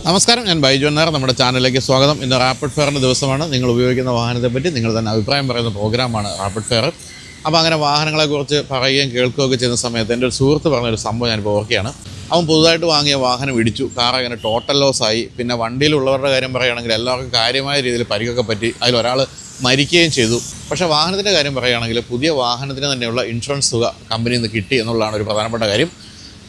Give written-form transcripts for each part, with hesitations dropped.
നമസ്കാരം, ഞാൻ ബൈജു നായർ. നമ്മുടെ ചാനലിലേക്ക് സ്വാഗതം. ഇന്ന് റാപ്പിഡ് ഫെയറിൻ്റെ ദിവസമാണ്. നിങ്ങൾ ഉപയോഗിക്കുന്ന വാഹനത്തെപ്പറ്റി നിങ്ങൾ തന്നെ അഭിപ്രായം പറയുന്ന പ്രോഗ്രാമാണ് റാപ്പിഡ് ഫെയർ. അപ്പോൾ അങ്ങനെ വാഹനങ്ങളെക്കുറിച്ച് പറയുകയും കേൾക്കുകയൊക്കെ ചെയ്യുന്ന സമയത്ത് എൻ്റെ ഒരു സുഹൃത്ത് പറഞ്ഞൊരു സംഭവം ഞാനിപ്പോൾ ഓർക്കുകയാണ്. അവൻ പുതുതായിട്ട് വാങ്ങിയ വാഹനം ഇടിച്ചു, കാർ അങ്ങനെ ടോട്ടൽ ലോസായി. പിന്നെ വണ്ടിയിലുള്ളവരുടെ കാര്യം പറയുകയാണെങ്കിൽ എല്ലാവർക്കും കാര്യമായ രീതിയിൽ പരിക്കൊക്കെ പറ്റി, അതിലൊരാൾ മരിക്കുകയും ചെയ്തു. പക്ഷേ വാഹനത്തിൻ്റെ കാര്യം പറയുകയാണെങ്കിൽ പുതിയ വാഹനത്തിന് തന്നെയുള്ള ഇൻഷുറൻസ് തുക കമ്പനിയിൽ നിന്ന് കിട്ടി എന്നുള്ളതാണ് ഒരു പ്രധാനപ്പെട്ട കാര്യം.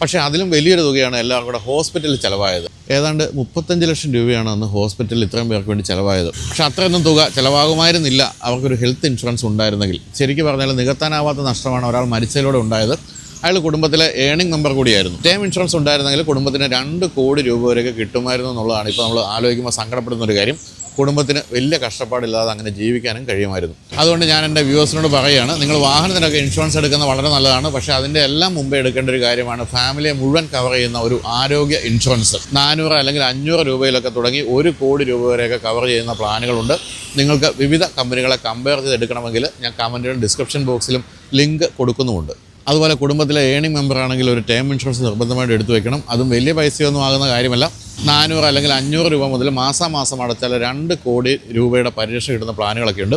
പക്ഷേ അതിലും വലിയൊരു തുകയാണ് എല്ലാവർക്കും കൂടെ ഹോസ്പിറ്റലിൽ ചിലവായത്. ഏതാണ്ട് 35 ലക്ഷം രൂപയാണ് അന്ന് ഹോസ്പിറ്റലിൽ ഇത്രയും പേർക്ക് വേണ്ടി ചിലവായത്. പക്ഷേ അത്രയൊന്നും തുക ചിലവാകുമായിരുന്നില്ല അവർക്കൊരു ഹെൽത്ത് ഇൻഷുറൻസ് ഉണ്ടായിരുന്നെങ്കിൽ. ശരിക്കും പറഞ്ഞാൽ നികത്താനാവാത്ത നഷ്ടമാണ് ഒരാൾ മരിച്ചതിലൂടെ ഉണ്ടായത്. അയാൾ കുടുംബത്തിലെ ഏണിംഗ് മെമ്പർ കൂടിയായിരുന്നു. ടേം ഇൻഷുറൻസ് ഉണ്ടായിരുന്നെങ്കിൽ കുടുംബത്തിന് 2 കോടി രൂപ വരെയൊക്കെ കിട്ടുമായിരുന്നു എന്നുള്ളതാണ് ഇപ്പോൾ നമ്മൾ ആലോചിക്കുമ്പോൾ സങ്കടപ്പെടുന്ന ഒരു കാര്യം. കുടുംബത്തിന് വലിയ കഷ്ടപ്പാടില്ലാതെ അങ്ങനെ ജീവിക്കാനും കഴിയുമായിരുന്നു. അതുകൊണ്ട് ഞാൻ എൻ്റെ വ്യൂവേഴ്സിനോട് പറയുകയാണ്, നിങ്ങൾ വാഹനത്തിനൊക്കെ ഇൻഷുറൻസ് എടുക്കുന്നത് വളരെ നല്ലതാണ്. പക്ഷേ അതിൻ്റെ എല്ലാം മുമ്പേ എടുക്കേണ്ട ഒരു കാര്യമാണ് ഫാമിലിയെ മുഴുവൻ കവർ ചെയ്യുന്ന ഒരു ആരോഗ്യ ഇൻഷുറൻസ്. 400 അല്ലെങ്കിൽ 500 രൂപയിലൊക്കെ തുടങ്ങി 1 കോടി രൂപ വരെയൊക്കെ കവർ ചെയ്യുന്ന പ്ലാനുകളുണ്ട്. നിങ്ങൾക്ക് വിവിധ കമ്പനികളെ കമ്പയർ ചെയ്ത് എടുക്കണമെങ്കിൽ ഞാൻ കമൻറ്റിലും ഡിസ്ക്രിപ്ഷൻ ബോക്സിലും ലിങ്ക് കൊടുക്കുന്നുമുണ്ട്. അതുപോലെ കുടുംബത്തിലെ ഏണിംഗ് മെമ്പർ ആണെങ്കിൽ ഒരു ടേം ഇൻഷുറൻസ് നിർബന്ധമായിട്ട് എടുത്തു വെക്കണം. അതും വലിയ പൈസയൊന്നും ആകുന്ന കാര്യമല്ല. 400 അല്ലെങ്കിൽ 500 രൂപ മുതൽ മാസം അടച്ചാൽ 2 കോടി രൂപയുടെ പരിരക്ഷ കിട്ടുന്ന പ്ലാനുകളൊക്കെ ഉണ്ട്.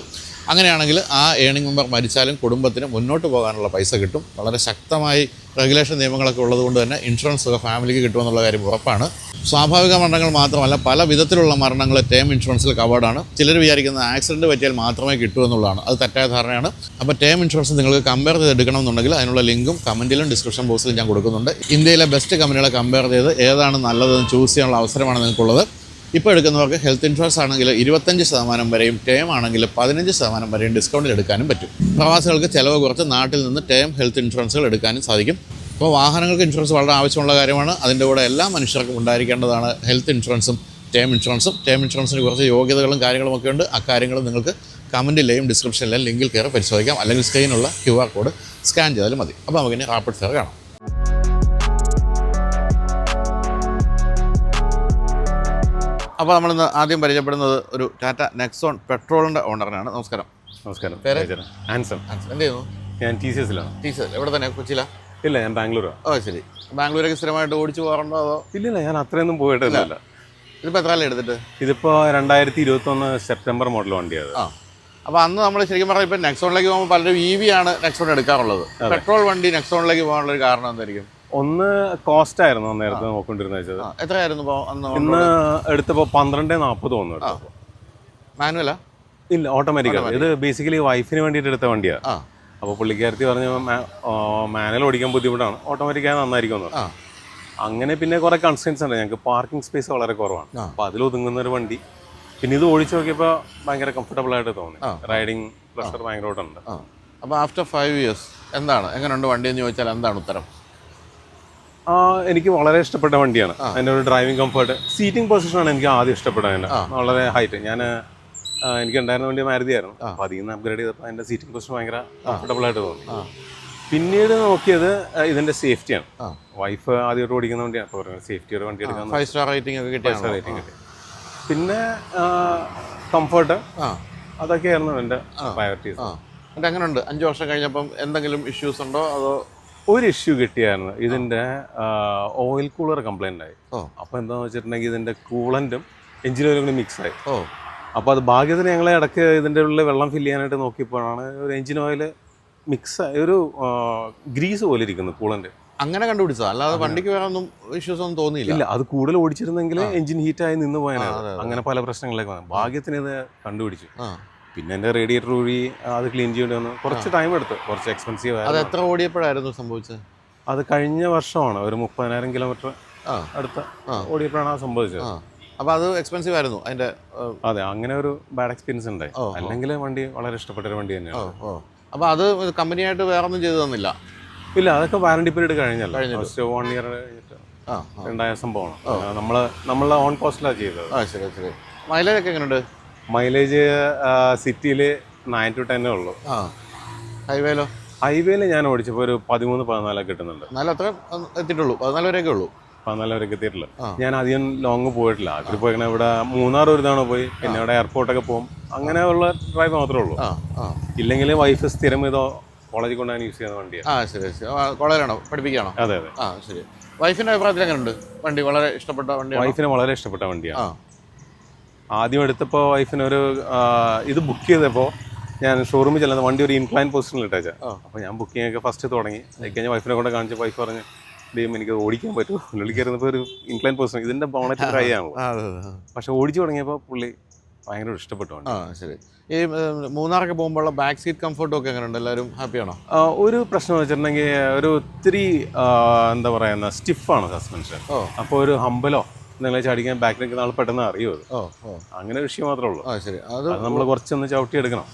അങ്ങനെയാണെങ്കിൽ ആ ഏണിംഗ് മെമ്പർ മരിച്ചാലും കുടുംബത്തിന് മുന്നോട്ട് പോകാനുള്ള പൈസ കിട്ടും. വളരെ ശക്തമായി റെഗുലേഷൻ നിയമങ്ങളൊക്കെ ഉള്ളതുകൊണ്ട് തന്നെ ഇൻഷുറൻസ് തുക ഫാമിലിക്ക് കിട്ടുമെന്നുള്ള കാര്യം ഉറപ്പാണ്. സ്വാഭാവിക മരണങ്ങൾ മാത്രമല്ല, പല വിധത്തിലുള്ള മരണങ്ങൾ ടേം ഇൻഷുറൻസിൽ കവേർഡാണ്. ചിലർ വിചാരിക്കുന്നത് ആക്സിഡൻറ്റ് പറ്റിയാൽ മാത്രമേ കിട്ടൂ എന്നുള്ളതാണ്. അത് തെറ്റായ ധാരണയാണ്. അപ്പോൾ ടേം ഇൻഷുറൻസ് നിങ്ങൾക്ക് കമ്പയർ ചെയ്ത് എടുക്കണമെന്നുണ്ടെങ്കിൽ അതിനുള്ള ലിങ്കും കമൻറ്റിലും ഡിസ്ക്രിപ്ഷൻ ബോക്സിലും ഞാൻ കൊടുക്കുന്നുണ്ട്. ഇന്ത്യയിലെ ബെസ്റ്റ് കമ്പനികളെ കമ്പയർ ചെയ്ത് ഏതാണ് നല്ലതെന്ന് ചൂസ് ചെയ്യാനുള്ള അവസരമാണ് നിങ്ങൾക്കുള്ളത്. ഇപ്പോൾ എടുക്കുന്നവർക്ക് ഹെൽത്ത് ഇൻഷുറൻസ് ആണെങ്കിൽ 25% വരെയും ടേം ആണെങ്കിൽ 15% വരെയും ഡിസ്കൗണ്ടിൽ എടുക്കാനും പറ്റും. പ്രവാസികൾക്ക് ചിലവ് കുറച്ച് നാട്ടിൽ നിന്ന് ടേം ഹെൽത്ത് ഇൻഷുറൻസുകൾ എടുക്കാനും സാധിക്കും. അപ്പോൾ വാഹനങ്ങൾക്ക് ഇൻഷുറൻസ് വളരെ ആവശ്യമുള്ള കാര്യമാണ്. അതിൻ്റെ കൂടെ എല്ലാ മനുഷ്യർക്കും ഉണ്ടായിരിക്കേണ്ടതാണ് ഹെൽത്ത് ഇൻഷുറൻസും ടേം ഇൻഷുറൻസും. ടേം ഇൻഷുറൻസിന് കുറച്ച് യോഗ്യതകളും കാര്യങ്ങളുമൊക്കെ ഉണ്ട്. അക്കാര്യങ്ങൾ നിങ്ങൾക്ക് കമൻറ്റിലെയും ഡിസ്ക്രിപ്ഷനിലെയും ലിങ്കിൽ കയറി പരിശോധിക്കാം. അല്ലെങ്കിൽ സ്ക്രീനുള്ള QR കോഡ് സ്കാൻ ചെയ്താലും മതി. അപ്പോൾ നമുക്കിനി റാപ്പിഡ് ഫെയർ കാണാം. അപ്പോൾ നമ്മളിന്ന് ആദ്യം പരിചയപ്പെടുന്നത് ഒരു ടാറ്റ നെക്സോൺ പെട്രോളിൻ്റെ ഓണറിനാണ്. നമസ്കാരം. നമസ്കാരം. പേര്? ആൻസൺ. എന്ത് ചെയ്യുന്നു? ഞാൻ TCS-ലാണ്. TCS എവിടെ തന്നെ? കൊച്ചിയിലാ? ഇല്ല, ഞാൻ ബാംഗ്ലൂരാണ്. ഓ ശരി. ബാംഗ്ലൂരൊക്കെ സ്ഥിരമായിട്ട് ഓടിച്ചു പോകാറുണ്ടോ അതോ? ഇല്ല, ഞാൻ അത്രയൊന്നും പോയിട്ടില്ല. ഇതിപ്പോൾ എത്ര കാലം എടുത്തിട്ട്? ഇതിപ്പോൾ 2021 സെപ്റ്റംബർ മോഡൽ വണ്ടിയാണ്. ആ, അപ്പോൾ അന്ന് നമ്മൾ ശരിക്കും പറഞ്ഞാൽ ഇപ്പോൾ നെക്സോണിലേക്ക് പോകുമ്പോൾ പലരും EV ആണ് നെക്സോൺ എടുക്കാറുള്ളത്. പെട്രോൾ വണ്ടി നെക്സോണിലേക്ക് പോകാനുള്ള ഒരു കാരണം എന്തായിരിക്കും? ഒന്ന് കോസ്റ്റ് ആയിരുന്നു നേരത്തെ നോക്കിക്കൊണ്ടിരുന്നത്. എത്രയായിരുന്നു ഇന്ന് എടുത്തപ്പോൾ 12.40 തോന്നുന്നു. മാനുവലാ? ഇല്ല, ഓട്ടോമാറ്റിക്. ഇത് ബേസിക്കലി വൈഫിന് വേണ്ടിയിട്ട് എടുത്ത വണ്ടിയാണ്. അപ്പോൾ പുള്ളിക്കാരത്തി പറഞ്ഞു മാനുവൽ ഓടിക്കാൻ ബുദ്ധിമുട്ടാണ്, ഓട്ടോമാറ്റിക് ആയാൽ നന്നായിരിക്കും. അങ്ങനെ പിന്നെ കുറേ കൺസ്ട്രെയിൻസ് ഉണ്ട്. ഞങ്ങൾക്ക് പാർക്കിംഗ് സ്പേസ് വളരെ കുറവാണ്. അപ്പോൾ അതിലൊതുങ്ങുന്ന ഒരു വണ്ടി. പിന്നെ ഇത് ഓടിച്ചു നോക്കിയപ്പോൾ ഭയങ്കര കംഫർട്ടബിൾ ആയിട്ട് തോന്നി. റൈഡിങ് പ്ലഷർ ഭയങ്കരമായിട്ടുണ്ട്. അപ്പോൾ ആഫ്റ്റർ 5 years എങ്ങനെയുണ്ട് വണ്ടി എന്ന് ചോദിച്ചാൽ എന്താണ് ഉത്തരം? എനിക്ക് വളരെ ഇഷ്ടപ്പെട്ട വണ്ടിയാണ്. അതിൻ്റെ ഒരു ഡ്രൈവിംഗ് കംഫർട്ട്, സീറ്റിംഗ് പൊസിഷനാണ് എനിക്ക് ആദ്യം ഇഷ്ടപ്പെട്ടത്. വളരെ ഹൈറ്റ്. എനിക്ക് ഉണ്ടായിരുന്ന വണ്ടി മാരുതി ആയിരുന്നു. അപ്പോൾ അതിൽ നിന്ന് അപ്ഗ്രേഡ് ചെയ്തപ്പോൾ അതിൻ്റെ സീറ്റിംഗ് പൊസിഷൻ ഭയങ്കര കംഫർട്ടബിൾ ആയിട്ട് തോന്നി. പിന്നീട് നോക്കിയത് ഇതിൻ്റെ സേഫ്റ്റിയാണ്. വൈഫ് ആദ്യമായിട്ട് ഓടിക്കുന്ന വണ്ടിയാണ്. അപ്പോൾ സേഫ്റ്റി ഒരു വണ്ടി എടുക്കാൻ 5 സ്റ്റാർ റേറ്റിംഗ് ഒക്കെ കിട്ടി. 5 സ്റ്റാർ റേറ്റിംഗ് കിട്ടി. പിന്നെ കംഫർട്ട്, അതൊക്കെയായിരുന്നു എൻ്റെ പ്രയോറിറ്റീസ്. എന്നിട്ട് എങ്ങനെയുണ്ട് 5 വർഷം കഴിഞ്ഞപ്പം എന്തെങ്കിലും ഇഷ്യൂസ് ഉണ്ടോ അതോ? ഒരു ഇഷ്യൂ കിട്ടിയായിരുന്നു. ഇതിൻ്റെ ഓയിൽ കൂളർ കംപ്ലൈൻ്റ് ആയി. അപ്പോൾ എന്താണെന്ന് വെച്ചിട്ടുണ്ടെങ്കിൽ ഇതിൻ്റെ കൂളൻറ്റും എഞ്ചിൻ ഓയിലും കൂടി മിക്സ് ആയി. അപ്പോൾ അത് ഭാഗ്യത്തിന് ഞങ്ങളെ ഇടയ്ക്ക് ഇതിൻ്റെ ഉള്ളിൽ വെള്ളം ഫില്ല് ചെയ്യാനായിട്ട് നോക്കിയപ്പോഴാണ് ഒരു എഞ്ചിൻ ഓയിൽ മിക്സ് ഒരു ഗ്രീസ് പോലെ ഇരിക്കുന്നു കൂളൻ്റ്. അങ്ങനെ കണ്ടുപിടിച്ചത് അല്ലാതെ വണ്ടിക്ക് വേറെ ഒന്നും ഇഷ്യൂസ് ഒന്നും തോന്നിയില്ല. ഇല്ല, അത് കൂടുതൽ ഓടിച്ചിരുന്നെങ്കിൽ എഞ്ചിൻ ഹീറ്റായി നിന്ന് പോയാൽ അങ്ങനെ പല പ്രശ്നങ്ങളൊക്കെ വന്നു. ഭാഗ്യത്തിന് ഇത് കണ്ടുപിടിച്ചു. പിന്നെ എൻ്റെ റേഡിയേറ്റർ വഴി അത് ക്ലീൻ ചെയ്യേണ്ടി വന്നു. കുറച്ച് ടൈം എടുത്ത്, കുറച്ച് എക്സ്പെൻസീവ് ആയിരുന്നു. അത് എത്ര ഓടിയപ്പോഴായിരുന്നു സംഭവിച്ചത്? അത് കഴിഞ്ഞ വർഷമാണ്. ഒരു 30,000 കിലോമീറ്റർ അടുത്ത് ഓടിയപ്പോഴാണ് അത് സംഭവിച്ചത്. അപ്പോൾ അത് എക്സ്പെൻസീവ് ആയിരുന്നു അതിൻ്റെ? അതെ, അങ്ങനെ ഒരു ബാഡ് എക്സ്പീരിയൻസ് ഉണ്ടായി. അല്ലെങ്കിൽ വണ്ടി വളരെ ഇഷ്ടപ്പെട്ടൊരു വണ്ടി തന്നെയാണ്. അപ്പോൾ അത് കമ്പനിയായിട്ട് വേറെ ഒന്നും ചെയ്തു തന്നില്ല? ഇല്ല, അതൊക്കെ വാറണ്ടി പീരീഡ് കഴിഞ്ഞല്ലോ. 1 year കഴിഞ്ഞിട്ട് ഉണ്ടായ സംഭവമാണ്. നമ്മളെ ഓൺ കോസ്റ്റിലാണ് ചെയ്തത്. ശരി ശരി. മൈലേജ് ഒക്കെ എങ്ങനെയുണ്ട്? മൈലേജ് സിറ്റിയിൽ 9 to 10 ഉള്ളൂ. ഹൈവേയിലോ? ഹൈവേയിൽ ഞാൻ ഓടിച്ചപ്പോൾ ഒരു 13-14 കിട്ടുന്നുണ്ട്. എന്നാലും അത്ര എത്തിയിട്ടുള്ളൂ? 14 വരെയൊക്കെ ഉള്ളൂ? 14 വരെയൊക്കെ എത്തിയിട്ടില്ല. ഞാൻ അധികം ലോങ് പോയിട്ടില്ല. അതിൽ പോയി ഇവിടെ മൂന്നാർ ഒരു തവണ പോയി, പിന്നെ ഇവിടെ എയർപോർട്ടൊക്കെ പോകും. അങ്ങനെയുള്ള ഡ്രൈവ് മാത്രമേ ഉള്ളൂ. ഇല്ലെങ്കിൽ വൈഫ് സ്ഥിരം ഇതോ കോളേജിൽ കൊണ്ടാണ് യൂസ് ചെയ്യുന്ന വണ്ടിയാണ്. ശരി ശരി. കോളേജിലാണോ പഠിപ്പിക്കുകയാണോ? അതെ അതെ. ശരി. വൈഫിൻ്റെ അഭിപ്രായത്തിൽ എങ്ങനെയുണ്ട് വണ്ടി? വളരെ ഇഷ്ടപ്പെട്ട വണ്ടിയാണ്? വൈഫിന് വളരെ ഇഷ്ടപ്പെട്ട വണ്ടിയാണ്. ആ ആദ്യം എടുത്തപ്പോൾ വൈഫിനൊരു ഇത് ബുക്ക് ചെയ്തപ്പോൾ ഞാൻ ഷോറൂമിൽ ചെല്ലുന്ന വണ്ടി ഒരു ഇൻക്ലൈൻ പൊസിഷനിൽ ഇട്ടേച്ചാൽ. അപ്പോൾ ഞാൻ ബുക്കിംഗ് ഒക്കെ ഫസ്റ്റ് തുടങ്ങി. അത് കഴിഞ്ഞ് വൈഫിനെ കൊണ്ട് കാണിച്ച വൈഫ് പറഞ്ഞ് ദൈവം എനിക്ക് ഓടിക്കാൻ പറ്റുമോ, ഉള്ളിൽ കയറുന്നപ്പോൾ ഒരു ഇൻക്ലൈൻ പൊസിഷൻ, ഇതിൻ്റെ ബോണറ്റ് ട്രൈ ആണല്ലോ. പക്ഷെ ഓടിച്ചു തുടങ്ങിയപ്പോൾ പുള്ളി ഭയങ്കര ഇഷ്ടപ്പെട്ടു. ആ ശരി. ഈ മൂന്നാറൊക്കെ പോകുമ്പോഴുള്ള ബാക്ക് സീറ്റ് കംഫർട്ടും ഒക്കെ എങ്ങനെയുണ്ട്? എല്ലാവരും ഹാപ്പിയാണോ? ഒരു പ്രശ്നം വെച്ചിട്ടുണ്ടെങ്കിൽ ഒരു ഒത്തിരി എന്താ പറയുന്ന സ്റ്റിഫാണ് സസ്പെൻഷൻ. അപ്പോൾ ഒരു ഹമ്പലോ എന്തെങ്കിലും ചടിക്കാൻ ബാക്കിൽ നിൽക്കുന്ന ആൾ പെട്ടെന്ന് അറിയും അത്. അങ്ങനെ ഒരു വിഷയം മാത്രമേ ഉള്ളൂ. ശരി. അത് നമ്മൾ കുറച്ചൊന്ന് ചവിട്ടി എടുക്കണം.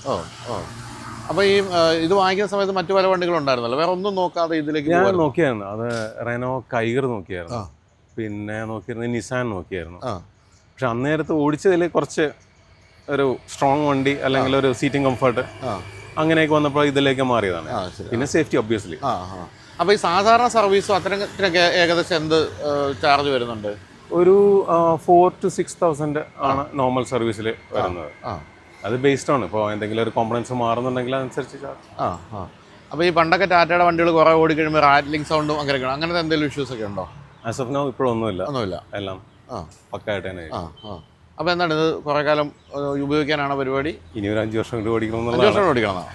അപ്പോൾ ഈ ഇത് വാങ്ങിക്കുന്ന സമയത്ത് മറ്റു പല വണ്ടികളുണ്ടായിരുന്നല്ലോ, വേറെ ഒന്നും നോക്കാതെ ഇതിലേക്ക്? ഞാൻ നോക്കിയായിരുന്നു, അത് റെനോ കൈഗർ നോക്കിയായിരുന്നു, പിന്നെ നോക്കിയിരുന്നത് നിസാൻ നോക്കിയായിരുന്നു. പക്ഷെ അന്നേരത്ത് ഓടിച്ചതിൽ കുറച്ച് ഒരു സ്ട്രോങ് വണ്ടി അല്ലെങ്കിൽ ഒരു സീറ്റിംഗ് കംഫർട്ട് അങ്ങനെയൊക്കെ വന്നപ്പോൾ ഇതിലേക്ക് മാറിയതാണ്. പിന്നെ സേഫ്റ്റി ഒബ്വിയസ്ലി. അപ്പോൾ ഈ സാധാരണ സർവീസും അത്തരത്തിനൊക്കെ ഏകദേശം എന്ത് ചാർജ് വരുന്നുണ്ട്? ഒരു 4,000 to 6,000 ആണ് നോർമൽ സർവീസിൽ വരുന്നത്. അത് ബേസ്ഡ് ആണ്. ഇപ്പോൾ എന്തെങ്കിലും ഒരു കോമ്പണൻസ് മാറുന്നുണ്ടെങ്കിൽ അതനുസരിച്ച് ചാർജ്. അപ്പോൾ ഈ പണ്ടൊക്കെ ടാറ്റയുടെ വണ്ടികൾ കുറേ ഓടിക്കഴിയുമ്പോൾ റാറ്റ്ലിംഗ് സൗണ്ടും അങ്ങനെയൊക്കെ അങ്ങനത്തെ എന്തെങ്കിലും ഇഷ്യൂസ് ഒക്കെ ഉണ്ടോ? ആസ് ഓഫ് നൗ ഇപ്പോഴൊന്നുമില്ല. എല്ലാം പക്കായിട്ട് തന്നെ. അപ്പോൾ എന്താണ് ഇത് കുറേ കാലം ഉപയോഗിക്കാനാണ് പരിപാടി? ഇനി ഒരു 5 വർഷം കൊണ്ട് ഓടിക്കണം. 5 വർഷം കൊണ്ട് ഓടിക്കണം.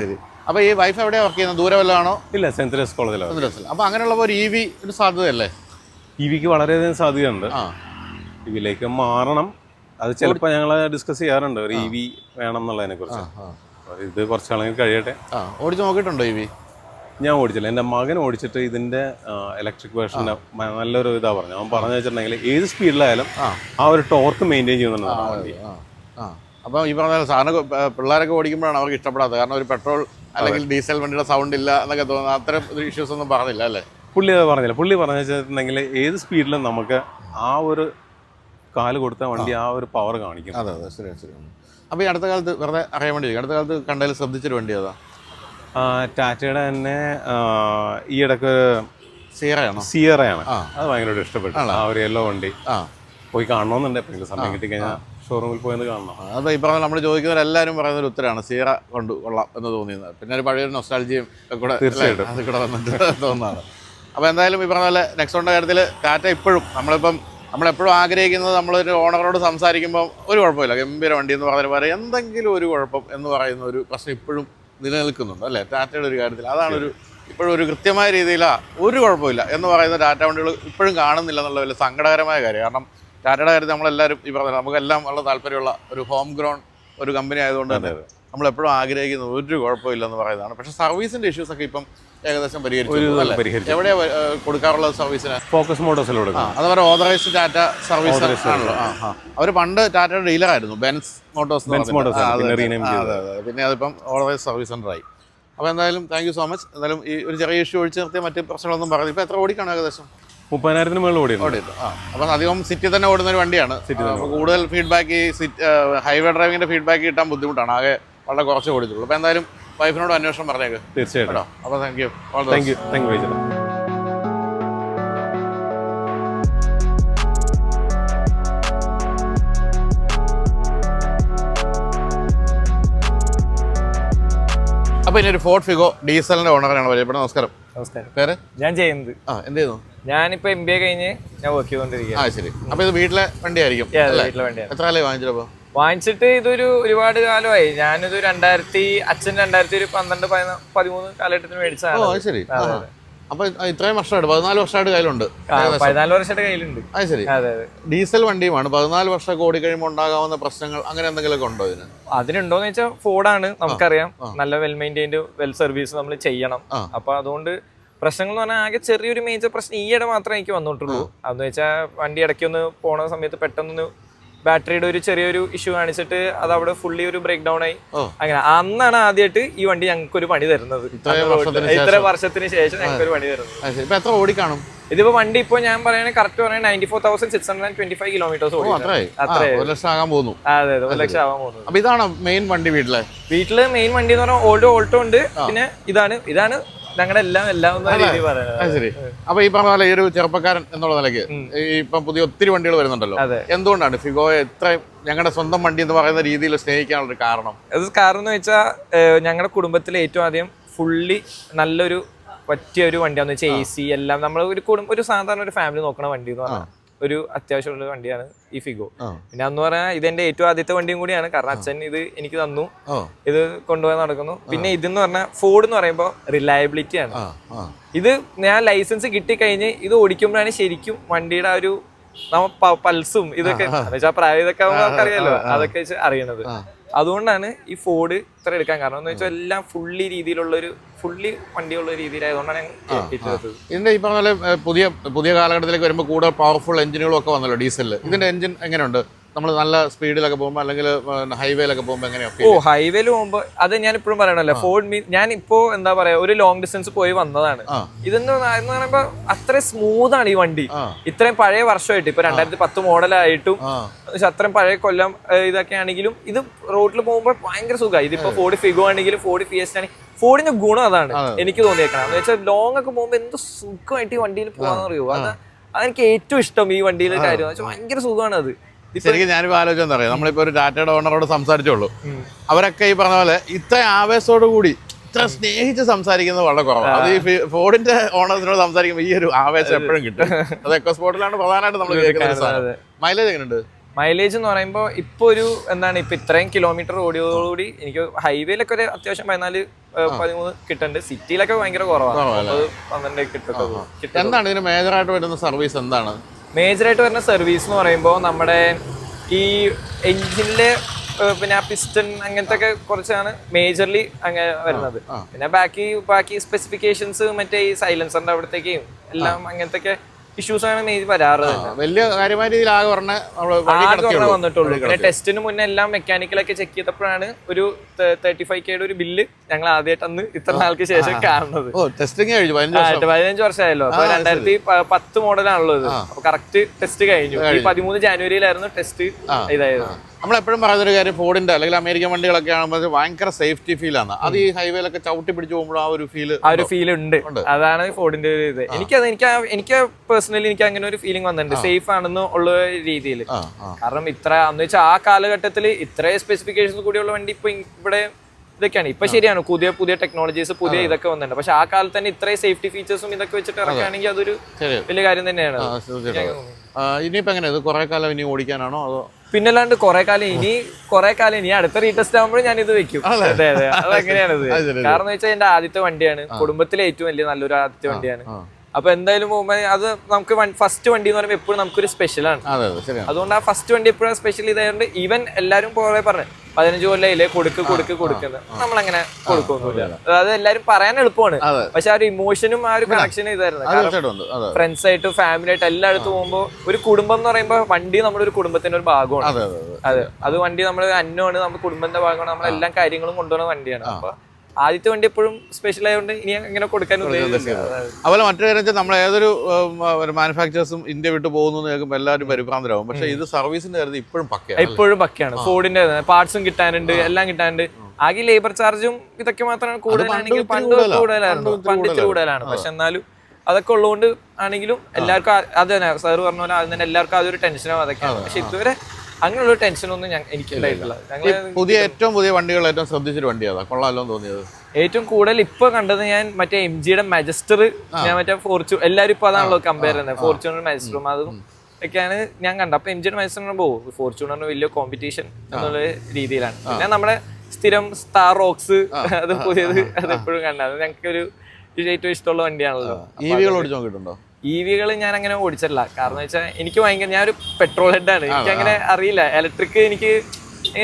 ശരി. അപ്പോൾ ഈ വൈഫ് എവിടെയാണ് വർക്ക് ചെയ്യുന്നത്? ദൂരെ വല്ലതാണോ? ഇല്ല, സെന്റ് തെരേസ് കോളേജിലാണ്. അപ്പോൾ അങ്ങനെയുള്ളപ്പോൾ ഒരു EV ഒരു സാധ്യതയല്ലേ? EVക്ക് വളരെയധികം സാധ്യതയുണ്ട്. EVയിലേക്ക് മാറണം. അത് ചിലപ്പോൾ ഞങ്ങൾ ഡിസ്കസ് ചെയ്യാറുണ്ട്, ഒരു EV വേണം എന്നുള്ളതിനെ കുറിച്ച്. ഇത് കുറച്ചാണെങ്കിൽ കഴിയട്ടെ. ഓടിച്ച് നോക്കിയിട്ടുണ്ടോ EV? ഞാൻ ഓടിച്ചില്ല. എൻ്റെ മകൻ ഓടിച്ചിട്ട് ഇതിൻ്റെ ഇലക്ട്രിക് വേർഷൻ നല്ലൊരു ഇതാ പറഞ്ഞു. അവൻ പറഞ്ഞു വെച്ചിട്ടുണ്ടെങ്കിൽ ഏത് സ്പീഡിലായാലും ആ ഒരു ടോർക്ക് മെയിൻറ്റെയിൻ ചെയ്യുന്നുണ്ട് വണ്ടി. അപ്പോൾ ഈ പറഞ്ഞ സാറിന് പിള്ളേരൊക്കെ ഓടിക്കുമ്പോഴാണ് അവർക്ക് ഇഷ്ടപ്പെടാത്തത്, കാരണം ഒരു പെട്രോൾ അല്ലെങ്കിൽ ഡീസൽ വണ്ടിയുടെ സൗണ്ട് ഇല്ല എന്നൊക്കെ തോന്നുന്നത്. അത്തരം ഇഷ്യൂസ് ഒന്നും പറഞ്ഞില്ല അല്ലേ? പുള്ളി അത് പറഞ്ഞില്ല. പുള്ളി പറഞ്ഞു വെച്ചിട്ടുണ്ടെങ്കിൽ ഏത് സ്പീഡിലും നമുക്ക് ആ ഒരു കാല് കൊടുത്ത വണ്ടി ആ ഒരു പവർ കാണിക്കും. അതെ. ശരി. അപ്പോൾ ഈ അടുത്ത കാലത്ത് വെറുതെ അറിയാൻ വേണ്ടി അടുത്ത കാലത്ത് കണ്ടതിൽ ശ്രദ്ധിച്ചൊരു വണ്ടി ഏതാ? ടാറ്റയുടെ തന്നെ ഈ ഇടയ്ക്ക് സിയറയാണ്. അത് ഭയങ്കരമായിട്ട് ഇഷ്ടപ്പെട്ടു. ആ ഒരു യെല്ലോ വണ്ടി പോയി കാണണമെന്നുണ്ട്. എപ്പോഴെങ്കിലും സമയം കിട്ടിക്കഴിഞ്ഞാൽ ഷോറൂമിൽ പോയെന്ന് കാണണം. അപ്പോൾ ഈ പറഞ്ഞാൽ നമ്മൾ ചോദിക്കുന്നവരെല്ലാവരും പറയുന്നൊരു ഉത്തരമാണ് സിയറ കൊണ്ട് കൊള്ളാം എന്ന് തോന്നിയത്. പിന്നെ ഒരു പഴയൊരു നൊസ്റ്റാൾജിയും കൂടെ തീർച്ചയായിട്ടും അത് കൂടെ വന്നിട്ട് തോന്നുന്നതാണ്. അപ്പോൾ എന്തായാലും ഈ പറഞ്ഞ പോലെ നെക്സോണിൻ്റെ കാര്യത്തിൽ ടാറ്റ ഇപ്പോഴും നമ്മളെപ്പോഴും ആഗ്രഹിക്കുന്നത്, നമ്മളൊരു ഓണറോട് സംസാരിക്കുമ്പോൾ ഒരു കുഴപ്പമില്ല, ഗംഭീര വണ്ടി എന്ന് പറഞ്ഞാൽ പറയാം, എന്തെങ്കിലും ഒരു കുഴപ്പം എന്ന് പറയുന്ന ഒരു പ്രശ്നം ഇപ്പോഴും നിലനിൽക്കുന്നുണ്ട് അല്ലേ ടാറ്റയുടെ ഒരു കാര്യത്തിൽ? അതാണ് ഇപ്പോഴും ഒരു കൃത്യമായ രീതിയിലാണ് ഒരു കുഴപ്പമില്ല എന്ന് പറയുന്ന ടാറ്റ വണ്ടികൾ ഇപ്പോഴും കാണുന്നില്ല എന്നുള്ള വലിയ സങ്കടകരമായ കാര്യം. കാരണം ടാറ്റയുടെ കാര്യത്തിൽ നമ്മളെല്ലാവരും ഈ പറഞ്ഞ നമുക്കെല്ലാം വളരെ താല്പര്യമുള്ള ഒരു ഹോം ഗ്രോൺ ഒരു കമ്പനി ആയതുകൊണ്ട് തന്നെ നമ്മളെപ്പോഴും ആഗ്രഹിക്കുന്നത് ഒരു കുഴപ്പമില്ല എന്ന് പറയുന്നതാണ്. പക്ഷേ സർവീസിൻ്റെ ഇഷ്യൂസൊക്കെ ഇപ്പം ഏകദേശം പരിഹരിച്ചു. എവിടെയാണ് കൊടുക്കാറുള്ളത് സർവീസിന്? ഫോക്കസ് മോട്ടോഴ്സിൽ കൊടുക്കും. അതവരെ ഓതറൈസ്ഡ് ടാറ്റ സർവീസ് ആണല്ലോ. അവർ പണ്ട് ടാറ്റയുടെ ഡീലറായിരുന്നു, ബെൻസ് മോട്ടോഴ്സ്. പിന്നെ അതിപ്പം ഓതറൈസ്ഡ് സർവീസ് സെൻ്ററായി. അപ്പോൾ എന്തായാലും താങ്ക് യു സോ മച്ച്. എന്തായാലും ഈ ഒരു ചെറിയ ഇഷ്യൂ ഒഴിച്ച് നിർത്തിയ മറ്റ് പ്രശ്നങ്ങളൊന്നും പറഞ്ഞു. ഇപ്പോൾ എത്ര ഓടിക്കാണ്? ഏകദേശം 30,000 മുകളിൽ ഓടിയിട്ടുണ്ട്. അപ്പം അധികം സിറ്റി തന്നെ ഓടുന്ന ഒരു വണ്ടിയാണ്. കൂടുതൽ ഫീഡ്ബാക്ക് ഈ ഹൈവേ ഡ്രൈവിങ്ങിൻ്റെ ഫീഡ്ബാക്ക് കിട്ടാൻ ബുദ്ധിമുട്ടാണ്. ആകെ വളരെ കുറച്ച് ഓടിച്ചുള്ളൂ. അപ്പോൾ എന്തായാലും വൈഫിനോട് അന്വേഷണം പറഞ്ഞേക്ക്. തീർച്ചയായിട്ടും. അപ്പോൾ താങ്ക് യു. അപ്പോൾ ഇനി ഒരു ഫോർഡ് ഫിഗോ ഡീസലിൻ്റെ ഓണറാണ് പരിചയപ്പെടുന്നത്. നമസ്കാരം. പേര്? ഞാൻ ചെയ്യുന്നത്. എന്ത് ചെയ്യുന്നു? ഞാനിപ്പോ MBA കഴിഞ്ഞ് ഞാൻ വർക്ക് ചെയ്തോണ്ടിരിക്കുകയാണ്. ശരി. അപ്പോൾ ഇത് വീട്ടിലെ വണ്ടിയായിരിക്കും? വീട്ടിലെ വണ്ടിയാണ്. എത്ര കാലമായി വാങ്ങിച്ചപ്പോൾ? വാങ്ങിച്ചിട്ട് ഇതൊരു ഒരുപാട് കാലമായി. ഞാനിത് 2013 കാലഘട്ടത്തിന് മേടിച്ചതാണ്. ശരി. അപ്പോൾ ഇത്രയും വർഷമായിട്ട് 14 വർഷമായിട്ട് കയ്യിലുണ്ട്? 14 വർഷമായിട്ട് കയ്യിലുണ്ട്. അത് ശരി. ഡീസൽ വണ്ടിയുമാണ്. 14 വർഷമൊക്കെ ഓടിക്കഴിയുമ്പോൾ ഉണ്ടാകാവുന്ന പ്രശ്നങ്ങൾ അങ്ങനെ എന്തെങ്കിലുമൊക്കെ ഉണ്ടോ ഇതിന്? അതിനുണ്ടോന്ന് വെച്ചാൽ ഫോർഡാണ്, നമുക്കറിയാം. നല്ല വെൽ മെയിൻറ്റൈൻഡ് വെൽ സർവീസ് നമ്മൾ ചെയ്യണം. അപ്പൊ അതുകൊണ്ട് പ്രശ്നങ്ങൾ എന്ന് പറഞ്ഞാൽ ആകെ ചെറിയൊരു മേജർ പ്രശ്നം ഈയിടെ മാത്രമേ എനിക്ക് വന്നിട്ടുള്ളൂ. അതെന്ന് വെച്ചാൽ വണ്ടി ഇടയ്ക്കൊന്ന് പോണ സമയത്ത് പെട്ടെന്നൊന്ന് ബാറ്ററിയുടെ ഒരു ചെറിയൊരു ഇഷ്യൂ കാണിച്ചിട്ട് അത് അവിടെ ഫുള്ളി ഒരു ബ്രേക്ക് ഡൗൺ ആയി. അങ്ങനെ അന്നാണ് ആദ്യമായിട്ട് ഈ വണ്ടി ഞങ്ങൾക്ക് ഒരു പണി തരുന്നത്. ഇത്ര വർഷത്തിന് ശേഷം ഞങ്ങൾക്ക് ഒരു പണി തരുന്നത്. ഇതിപ്പോ വണ്ടി ഇപ്പൊ ഞാൻ പറയുകയാണെങ്കിൽ കറക്റ്റ് പറയുന്നത് 94,625 കിലോമീറ്റേഴ്സ് ഓടി. അതെ, 1 ലക്ഷം ആകാൻ പോകുന്നു. അതെ, 1 ലക്ഷം ആവാൻ പോകുന്നു. അപ്പൊ ഇതാണ് മെയിൻ വണ്ടി വീട്ടില് മെയിൻ വണ്ടി എന്ന് പറഞ്ഞാൽ ഓൾട്ടോ ഉണ്ട്. പിന്നെ ഇതാണ് ഞങ്ങളുടെ എല്ലാം ശരി. അപ്പൊ ഈ പറഞ്ഞ പോലെ ഈ ഒരു ചെറുപ്പക്കാരൻ എന്നുള്ള നിലയ്ക്ക് ഇപ്പൊ പുതിയ ഒത്തിരി വണ്ടികൾ വരുന്നുണ്ടല്ലോ, എന്തുകൊണ്ടാണ് ഫിഗോയെ ഇത്ര ഞങ്ങളുടെ സ്വന്തം വണ്ടി എന്ന് പറയുന്ന രീതിയിൽ സ്നേഹിക്കാനുള്ള കാരണം? അത് കാരണം എന്ന് വെച്ചാൽ ഞങ്ങളുടെ കുടുംബത്തിലെ ഏറ്റവും ആദ്യം ഫുള്ളി നല്ലൊരു പറ്റിയ ഒരു വണ്ടിയാന്ന് വെച്ചാൽ AC എല്ലാം നമ്മൾ ഒരു സാധാരണ ഒരു ഫാമിലി നോക്കണ വണ്ടി എന്ന് പറഞ്ഞാൽ ഒരു അത്യാവശ്യമുള്ള വണ്ടിയാണ് ഈ ഫിഗോ. പിന്നെ അന്ന് പറഞ്ഞാൽ ഇതെന്റെ ഏറ്റവും ആദ്യത്തെ വണ്ടിയും കൂടിയാണ്, കാരണം അച്ഛൻ ഇത് എനിക്ക് തന്നു, ഇത് കൊണ്ടുപോയി നടക്കുന്നു. പിന്നെ ഇതെന്ന് പറഞ്ഞാൽ ഫോർഡ് എന്ന് പറയുമ്പോൾ റിലയബിലിറ്റി ആണ്. ഇത് ഞാൻ ലൈസൻസ് കിട്ടിക്കഴിഞ്ഞ് ഇത് ഓടിക്കുമ്പോഴാണ് ശരിക്കും വണ്ടിയുടെ ആ ഒരു പൾസും ഇതൊക്കെ പ്രായം ഇതൊക്കെ നമുക്കറിയാലോ, അതൊക്കെ വെച്ച് അറിയണത്. അതുകൊണ്ടാണ് ഈ ഫോർഡ് ഇത്ര എടുക്കാൻ കാരണം എന്ന് വെച്ചാൽ എല്ലാം ഫുള്ളി വണ്ടിയുള്ള രീതിയിലായതുകൊണ്ടാണ് ഞങ്ങൾ ഏറ്റെടുത്തത്. ഇതിന്റെ ഈ പറഞ്ഞ പോലെ പുതിയ കാലഘട്ടത്തിലേക്ക് വരുമ്പോൾ കൂടുതൽ പവർഫുൾ എഞ്ചിനുകളും ഒക്കെ വന്നല്ലോ ഡീസലിൽ. ഇതിന്റെ എഞ്ചിൻ എങ്ങനെയുണ്ട്? നമ്മൾ നല്ല സ്പീഡിലൊക്കെ പോകുമ്പോൾ അല്ലെങ്കിൽ ഹൈവേയിലൊക്കെ പോകുമ്പോൾ എങ്ങനെയാണ്? ഹൈവേയിൽ പോകുമ്പോൾ അത് ഞാൻ ഇപ്പോഴും പറയണല്ലോ, ഫോർഡ് ഞാൻ ഇപ്പോ എന്താ പറയാ ഒരു ലോങ് ഡിസ്റ്റൻസ് പോയി വന്നതാണ്. ഇതെന്ന് പറയുമ്പോ അത്ര സ്മൂത്ത് ആണ് ഈ വണ്ടി. ഇത്രയും പഴയ വർഷമായിട്ട് ഇപ്പൊ 2010 മോഡലായിട്ടും അത്രയും പഴയ കൊല്ലം ഇതൊക്കെ ആണെങ്കിലും ഇത് റോഡിൽ പോകുമ്പോൾ ഭയങ്കര സുഖമായി. ഇതിപ്പോ ഫോർഡ് ഫിഗോ ആണെങ്കിലും ഫോർഡ് ഫിയസ്റ്റ ആണെങ്കിലും ഫോർഡിന്റെ ഗുണം അതാണ് എനിക്ക് തോന്നിയേക്കണം. എന്ന് വെച്ചാൽ ലോങ് ഒക്കെ പോകുമ്പോൾ എന്ത് സുഖമായിട്ട് ഈ വണ്ടിയിൽ പോകാന്ന് പറയുമോ, അതെനിക്ക് ഏറ്റവും ഇഷ്ടം ഈ വണ്ടിയിലെ കാര്യം. ഭയങ്കര സുഖമാണ് അത്. ശരിക്കും ഞാനിപ്പോൾ ആലോചിച്ചെന്ന് അറിയാം, നമ്മളിപ്പോൾ ഒരു ടാറ്റയുടെ ഓണറോട് സംസാരിച്ചോളൂ, അവരൊക്കെ ഈ പറഞ്ഞ പോലെ ഇത്ര ആവേശത്തോടു കൂടി ഇത്ര സ്നേഹിച്ച് സംസാരിക്കുന്നത് വളരെ കുറവാണ്. അത് ഈ ഫോർഡിന്റെ ഓണേഴ്സിനോട് സംസാരിക്കുമ്പോൾ ഈ ഒരു ആവേശം എപ്പോഴും കിട്ടും. അത് എക്കോ സ്പോർട്ടിലാണ് പ്രധാനമായിട്ട് നമ്മൾ കേൾക്കുന്നത്. മൈലേജ് എങ്ങനെയുണ്ട്? മൈലേജ് എന്ന് പറയുമ്പോൾ ഇപ്പൊ ഒരു ഇപ്പൊ ഇത്രയും കിലോമീറ്റർ ഓടിയോടുകൂടി എനിക്ക് ഹൈവേയിലൊക്കെ ഒരു അത്യാവശ്യം 14-13 കിട്ടുന്നുണ്ട്. സിറ്റിയിലൊക്കെ ഭയങ്കര കുറവാണ്, 12 കിട്ടുന്നത്. എന്താണ് ഇതിന് മേജറായിട്ട് വരുന്ന സർവീസ്? എന്താണ് മേജറായിട്ട് വരുന്ന സർവീസ് എന്ന് പറയുമ്പോൾ നമ്മുടെ ഈ എഞ്ചിനിലെ പിന്നെ പിസ്റ്റൺ അങ്ങനത്തെ ഒക്കെ കുറച്ചാണ് മേജർലി അങ്ങനെ വരുന്നത്. പിന്നെ ബാക്കി സ്പെസിഫിക്കേഷൻസ് മറ്റേ ഈ സൈലൻസറിന്റെ അവിടത്തേക്കും എല്ലാം അങ്ങനത്തെ ഇഷ്യൂസ് ആണ് മെയിൻ വരാറ്. വലിയ ആകെ വന്നിട്ടുള്ളൂ. പിന്നെ ടെസ്റ്റിന് മുന്നേ എല്ലാം മെക്കാനിക്കലൊക്കെ ചെക്ക് ചെയ്തപ്പോഴാണ് ഒരു 35K ഒരു ബില്ല് ഞങ്ങൾ ആദ്യമായിട്ട് അന്ന് ഇത്ര നാൾക്ക് ശേഷം കാണുന്നത്. 15 വർഷമായല്ലോ. അപ്പൊ 2010 മോഡലാണല്ലോ ഇത്. അപ്പൊ കറക്റ്റ് ടെസ്റ്റ് കഴിഞ്ഞു. ഈ 13 ജാനുവരിയിലായിരുന്നു ടെസ്റ്റ് ഇതായിരുന്നു. നമ്മളെപ്പോഴും പറയുന്നൊരു കാര്യം, ഫോർഡിന്റെ അല്ലെങ്കിൽ അമേരിക്കൻ വണ്ടികളൊക്കെ ആകുമ്പോൾ ഭയങ്കര സേഫ്റ്റി ഫീലാണ്. അത് ഈ ഹൈവേയിലൊക്കെ ചവിട്ടി പിടിച്ച് പോകുമ്പോൾ ആ ഒരു ഫീൽ ഉണ്ട്. അതാണ് ഫോർഡിന്റെ ഒരു ഇത്. എനിക്ക് പേഴ്സണലി എനിക്ക് അങ്ങനെ ഒരു ഫീലിംഗ് വന്നിട്ടുണ്ട്, സേഫ് ആണെന്ന് ഉള്ള രീതിയിൽ. കാരണം ഇത്ര എന്ന് വെച്ചാൽ ആ കാലഘട്ടത്തിൽ ഇത്ര സ്പെസിഫിക്കേഷൻസ് കൂടിയുള്ള വണ്ടി ഇപ്പൊ ഇവിടെ ഇതൊക്കെയാണ്. ഇപ്പൊ ശരിയാണ്, പുതിയ ടെക്നോളജീസ് പുതിയ ഇതൊക്കെ വന്നിട്ടുണ്ട്. പക്ഷെ ആ കാലത്ത് തന്നെ ഇത്രയും സേഫ്റ്റി ഫീച്ചേഴ്സും ഇതൊക്കെ വെച്ചിട്ട് ഇറക്കുകയാണെങ്കിൽ അതൊരു വലിയ കാര്യം തന്നെയാണ്. ഇനിയിപ്പോ എങ്ങനെ കുറെ കാലം ഇനി ഓടിക്കാനാണോ അതോ? പിന്നല്ലാണ്ട് കുറെ കാലം ഇനി അടുത്ത റീടെസ്റ്റ് ആകുമ്പോഴും ഞാൻ ഇത് വെക്കും. അതെ അതെങ്ങനെയാണിത്. കാരണം എന്ന് വെച്ചാൽ എന്റെ ആദ്യത്തെ വണ്ടിയാണ്, കുടുംബത്തിലെ ഏറ്റവും വലിയ നല്ലൊരു ആദ്യത്തെ വണ്ടിയാണ്. അപ്പൊ എന്തായാലും പോകുമ്പോൾ അത് നമുക്ക് ഫസ്റ്റ് വണ്ടി എന്ന് പറയുമ്പോൾ എപ്പോഴും നമുക്കൊരു സ്പെഷ്യലാണ്. അതുകൊണ്ട് ആ ഫസ്റ്റ് വണ്ടി എപ്പോഴും സ്പെഷ്യൽ ഇതായതുകൊണ്ട് ഈവൻ എല്ലാരും കുറെ പറഞ്ഞു 15 കൊല്ലയില്ലേ കൊടുക്കുന്നത് നമ്മളങ്ങനെ കൊടുക്കൊന്നുമില്ല. അതായത് എല്ലാരും പറയാൻ എളുപ്പമാണ്, പക്ഷെ ആ ഒരു ഇമോഷനും ആ ഒരു കണക്ഷനും ഇതായിരുന്നു. ഫ്രണ്ട്സ് ആയിട്ട് ഫാമിലി ആയിട്ട് എല്ലായിടത്തും പോകുമ്പോൾ ഒരു കുടുംബം എന്ന് പറയുമ്പോൾ വണ്ടി നമ്മുടെ ഒരു കുടുംബത്തിന്റെ ഒരു ഭാഗമാണ്. അതെ, അത് വണ്ടി നമ്മുടെ അന്നമാണ്, നമ്മുടെ കുടുംബത്തിന്റെ ഭാഗമാണ്, നമ്മളെല്ലാ കാര്യങ്ങളും കൊണ്ടുപോകുന്ന വണ്ടിയാണ്. അപ്പൊ ആദ്യത്തെ വണ്ടി എപ്പോഴും സ്പെഷ്യൽ ആയതുകൊണ്ട് ഇനി അങ്ങനെ കൊടുക്കാൻ അതുപോലെ മറ്റൊരു കാര്യം വെച്ചാൽ നമ്മൾ ഏതൊരു മാനുഫാക്ചേഴ്സും ഇന്ത്യ വിട്ട് പോകുന്നു കേൾക്കുമ്പോൾ എല്ലാവരും പരിഭ്രാന്തരാകും. പക്ഷെ ഇത് സർവീസിന്റെ കാര്യത്തിൽ ഇപ്പോഴും പക്കയാണ്. ഫോർഡിന്റെ പാർട്സും കിട്ടാനുണ്ട്, എല്ലാം കിട്ടാനുണ്ട്. ആകെ ലേബർ ചാർജും ഇതൊക്കെ മാത്രമാണ് കൂടുതലാണെങ്കിൽ പണ്ട് കൂടുതലാണ്. പക്ഷെ എന്നാലും അതൊക്കെ ഉള്ളതുകൊണ്ട് ആണെങ്കിലും എല്ലാവർക്കും അത് തന്നെ സാറ് പറഞ്ഞ പോലെ ആദ്യം തന്നെ എല്ലാവർക്കും അതൊരു ടെൻഷനാവും അതൊക്കെയാണ്. പക്ഷെ ഇതുവരെ അങ്ങനെയുള്ള ടെൻഷനൊന്നും എനിക്ക് ഉണ്ടായിട്ടില്ല. ഏറ്റവും പുതിയ വണ്ടികൾ ഏറ്റവും ശ്രദ്ധിച്ചൊരു വണ്ടിയാണ് കൊള്ളാമല്ലോ തോന്നിയത്? ഏറ്റവും കൂടുതൽ ഇപ്പൊ കണ്ടത് ഞാൻ മറ്റേ MGയുടെ മജസ്റ്റർ, ഞാൻ മറ്റേ ഫോർച്യൂണർ, എല്ലാവരും ഇപ്പൊ അതാണല്ലോ കമ്പയർ ചെയ്യുന്നത്, ഫോർച്യൂണർ മജസ്റ്ററും അതും ഒക്കെയാണ് ഞാൻ കണ്ടത്. അപ്പൊ MGയുടെ മജസ്റ്ററിന് പോകും, ഫോർച്യൂണറിന് വലിയ കോമ്പറ്റീഷൻ എന്നുള്ള രീതിയിലാണ്. പിന്നെ നമ്മുടെ സ്ഥിരം സ്റ്റാർ റോക്സ് അത് പുതിയത് അതെപ്പോഴും കണ്ടത് ഞങ്ങൾക്ക് ഒരു ഏറ്റവും ഇഷ്ടമുള്ള വണ്ടിയാണല്ലോ. EV-കൾ ഞാൻ അങ്ങനെ ഓടിച്ചിട്ടില്ല. കാരണം വെച്ചാൽ എനിക്ക് ഭയങ്കര, ഞാനൊരു പെട്രോൾ ഹെഡാണ്, എനിക്ക് അങ്ങനെ അറിയില്ല. ഇലക്ട്രിക് എനിക്ക്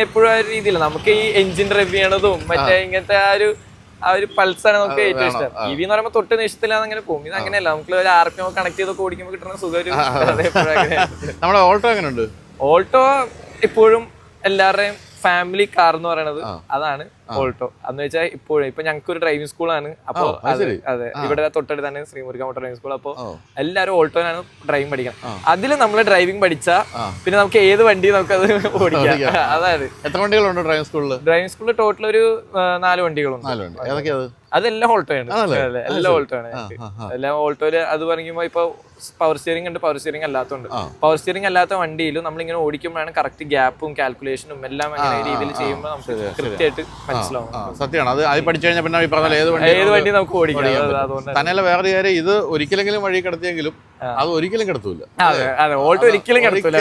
എപ്പോഴും ആ ഒരു രീതിയില്ല. നമുക്ക് ഈ എഞ്ചിൻ റിവ് ചെയ്യണതും മറ്റേ ഇങ്ങനത്തെ ആ ഒരു പൾസാണ് നമുക്ക് ഏറ്റവും ഇഷ്ടം. EV എന്ന് പറയുമ്പോൾ തൊട്ട് നിശ്ചയത്തില്ലാതെ അങ്ങനെ പോകും. ഇത് അങ്ങനെയല്ല, നമുക്ക് ഒരു RPM കണക്ട് ചെയ്തൊക്കെ ഓടിക്കുമ്പോൾ കിട്ടുന്ന സുഖം. ഓൾട്ടോ ഇപ്പോഴും എല്ലാവരുടെയും ഫാമിലി കാർ എന്ന് പറയുന്നത് അതാണ് ഓൾട്ടോ. എന്ന് വെച്ചാൽ ഇപ്പോഴും ഇപ്പൊ ഞങ്ങൾക്ക് ഒരു ഡ്രൈവിംഗ് സ്കൂളാണ്. അപ്പൊ അതെ, ഇവിടെ തൊട്ടടുത്ത് തന്നെ ശ്രീമുരുക മോട്ടോർ ഡ്രൈവിംഗ് സ്കൂൾ. അപ്പൊ എല്ലാവരും ഓൾട്ടോനാണ് ഡ്രൈവിംഗ് പഠിക്കണം. അതിൽ നമ്മൾ ഡ്രൈവിംഗ് പഠിച്ചാൽ പിന്നെ നമുക്ക് ഏത് വണ്ടി നമുക്കത് ഓടിക്കാം. അതായത് എത്ര വണ്ടികളുണ്ട് ഡ്രൈവിംഗ് സ്കൂളിൽ? ഡ്രൈവിംഗ് സ്കൂളിൽ ടോട്ടൽ ഒരു 4 വണ്ടികളുണ്ട്. അതെല്ലാം ഓൾട്ടോയാണ്, എല്ലാം ഓൾട്ടോയാണ്. എല്ലാം ഓൾട്ടോയില് അത് പറയുമ്പോ ഇപ്പൊ പവർ സ്റ്റിയറിംഗ് ഉണ്ട്, പവർ സ്റ്റിയറിംഗ് അല്ലാത്തതുണ്ട്. പവർ സ്റ്റിയറിംഗ് അല്ലാത്ത വണ്ടിയിലും നമ്മളിങ്ങനെ ഓടിക്കുമ്പോഴാണ് കറക്റ്റ് ഗ്യാപ്പും കാൽക്കുലേഷനും എല്ലാം അങ്ങനെ രീതിയിൽ ചെയ്യുമ്പോൾ നമുക്ക് കൃത്യമായിട്ട് മനസ്സിലാവും. സത്യമാണ്. അത് പഠിച്ചു കഴിഞ്ഞാൽ പിന്നെ ഈ പറഞ്ഞ ഏത് വണ്ടി നമുക്ക് ഓടിക്കാം. അതുകൊണ്ട് തന്നെയല്ല വേറെ കാര്യം, ഇത് ഒരിക്കലെങ്കിലും വഴി കിടത്തിയെങ്കിലും അത് ഒരിക്കലും കിടത്തൂല. അതെ ഓൾട്ടോ ഒരിക്കലും കിടത്തൂല,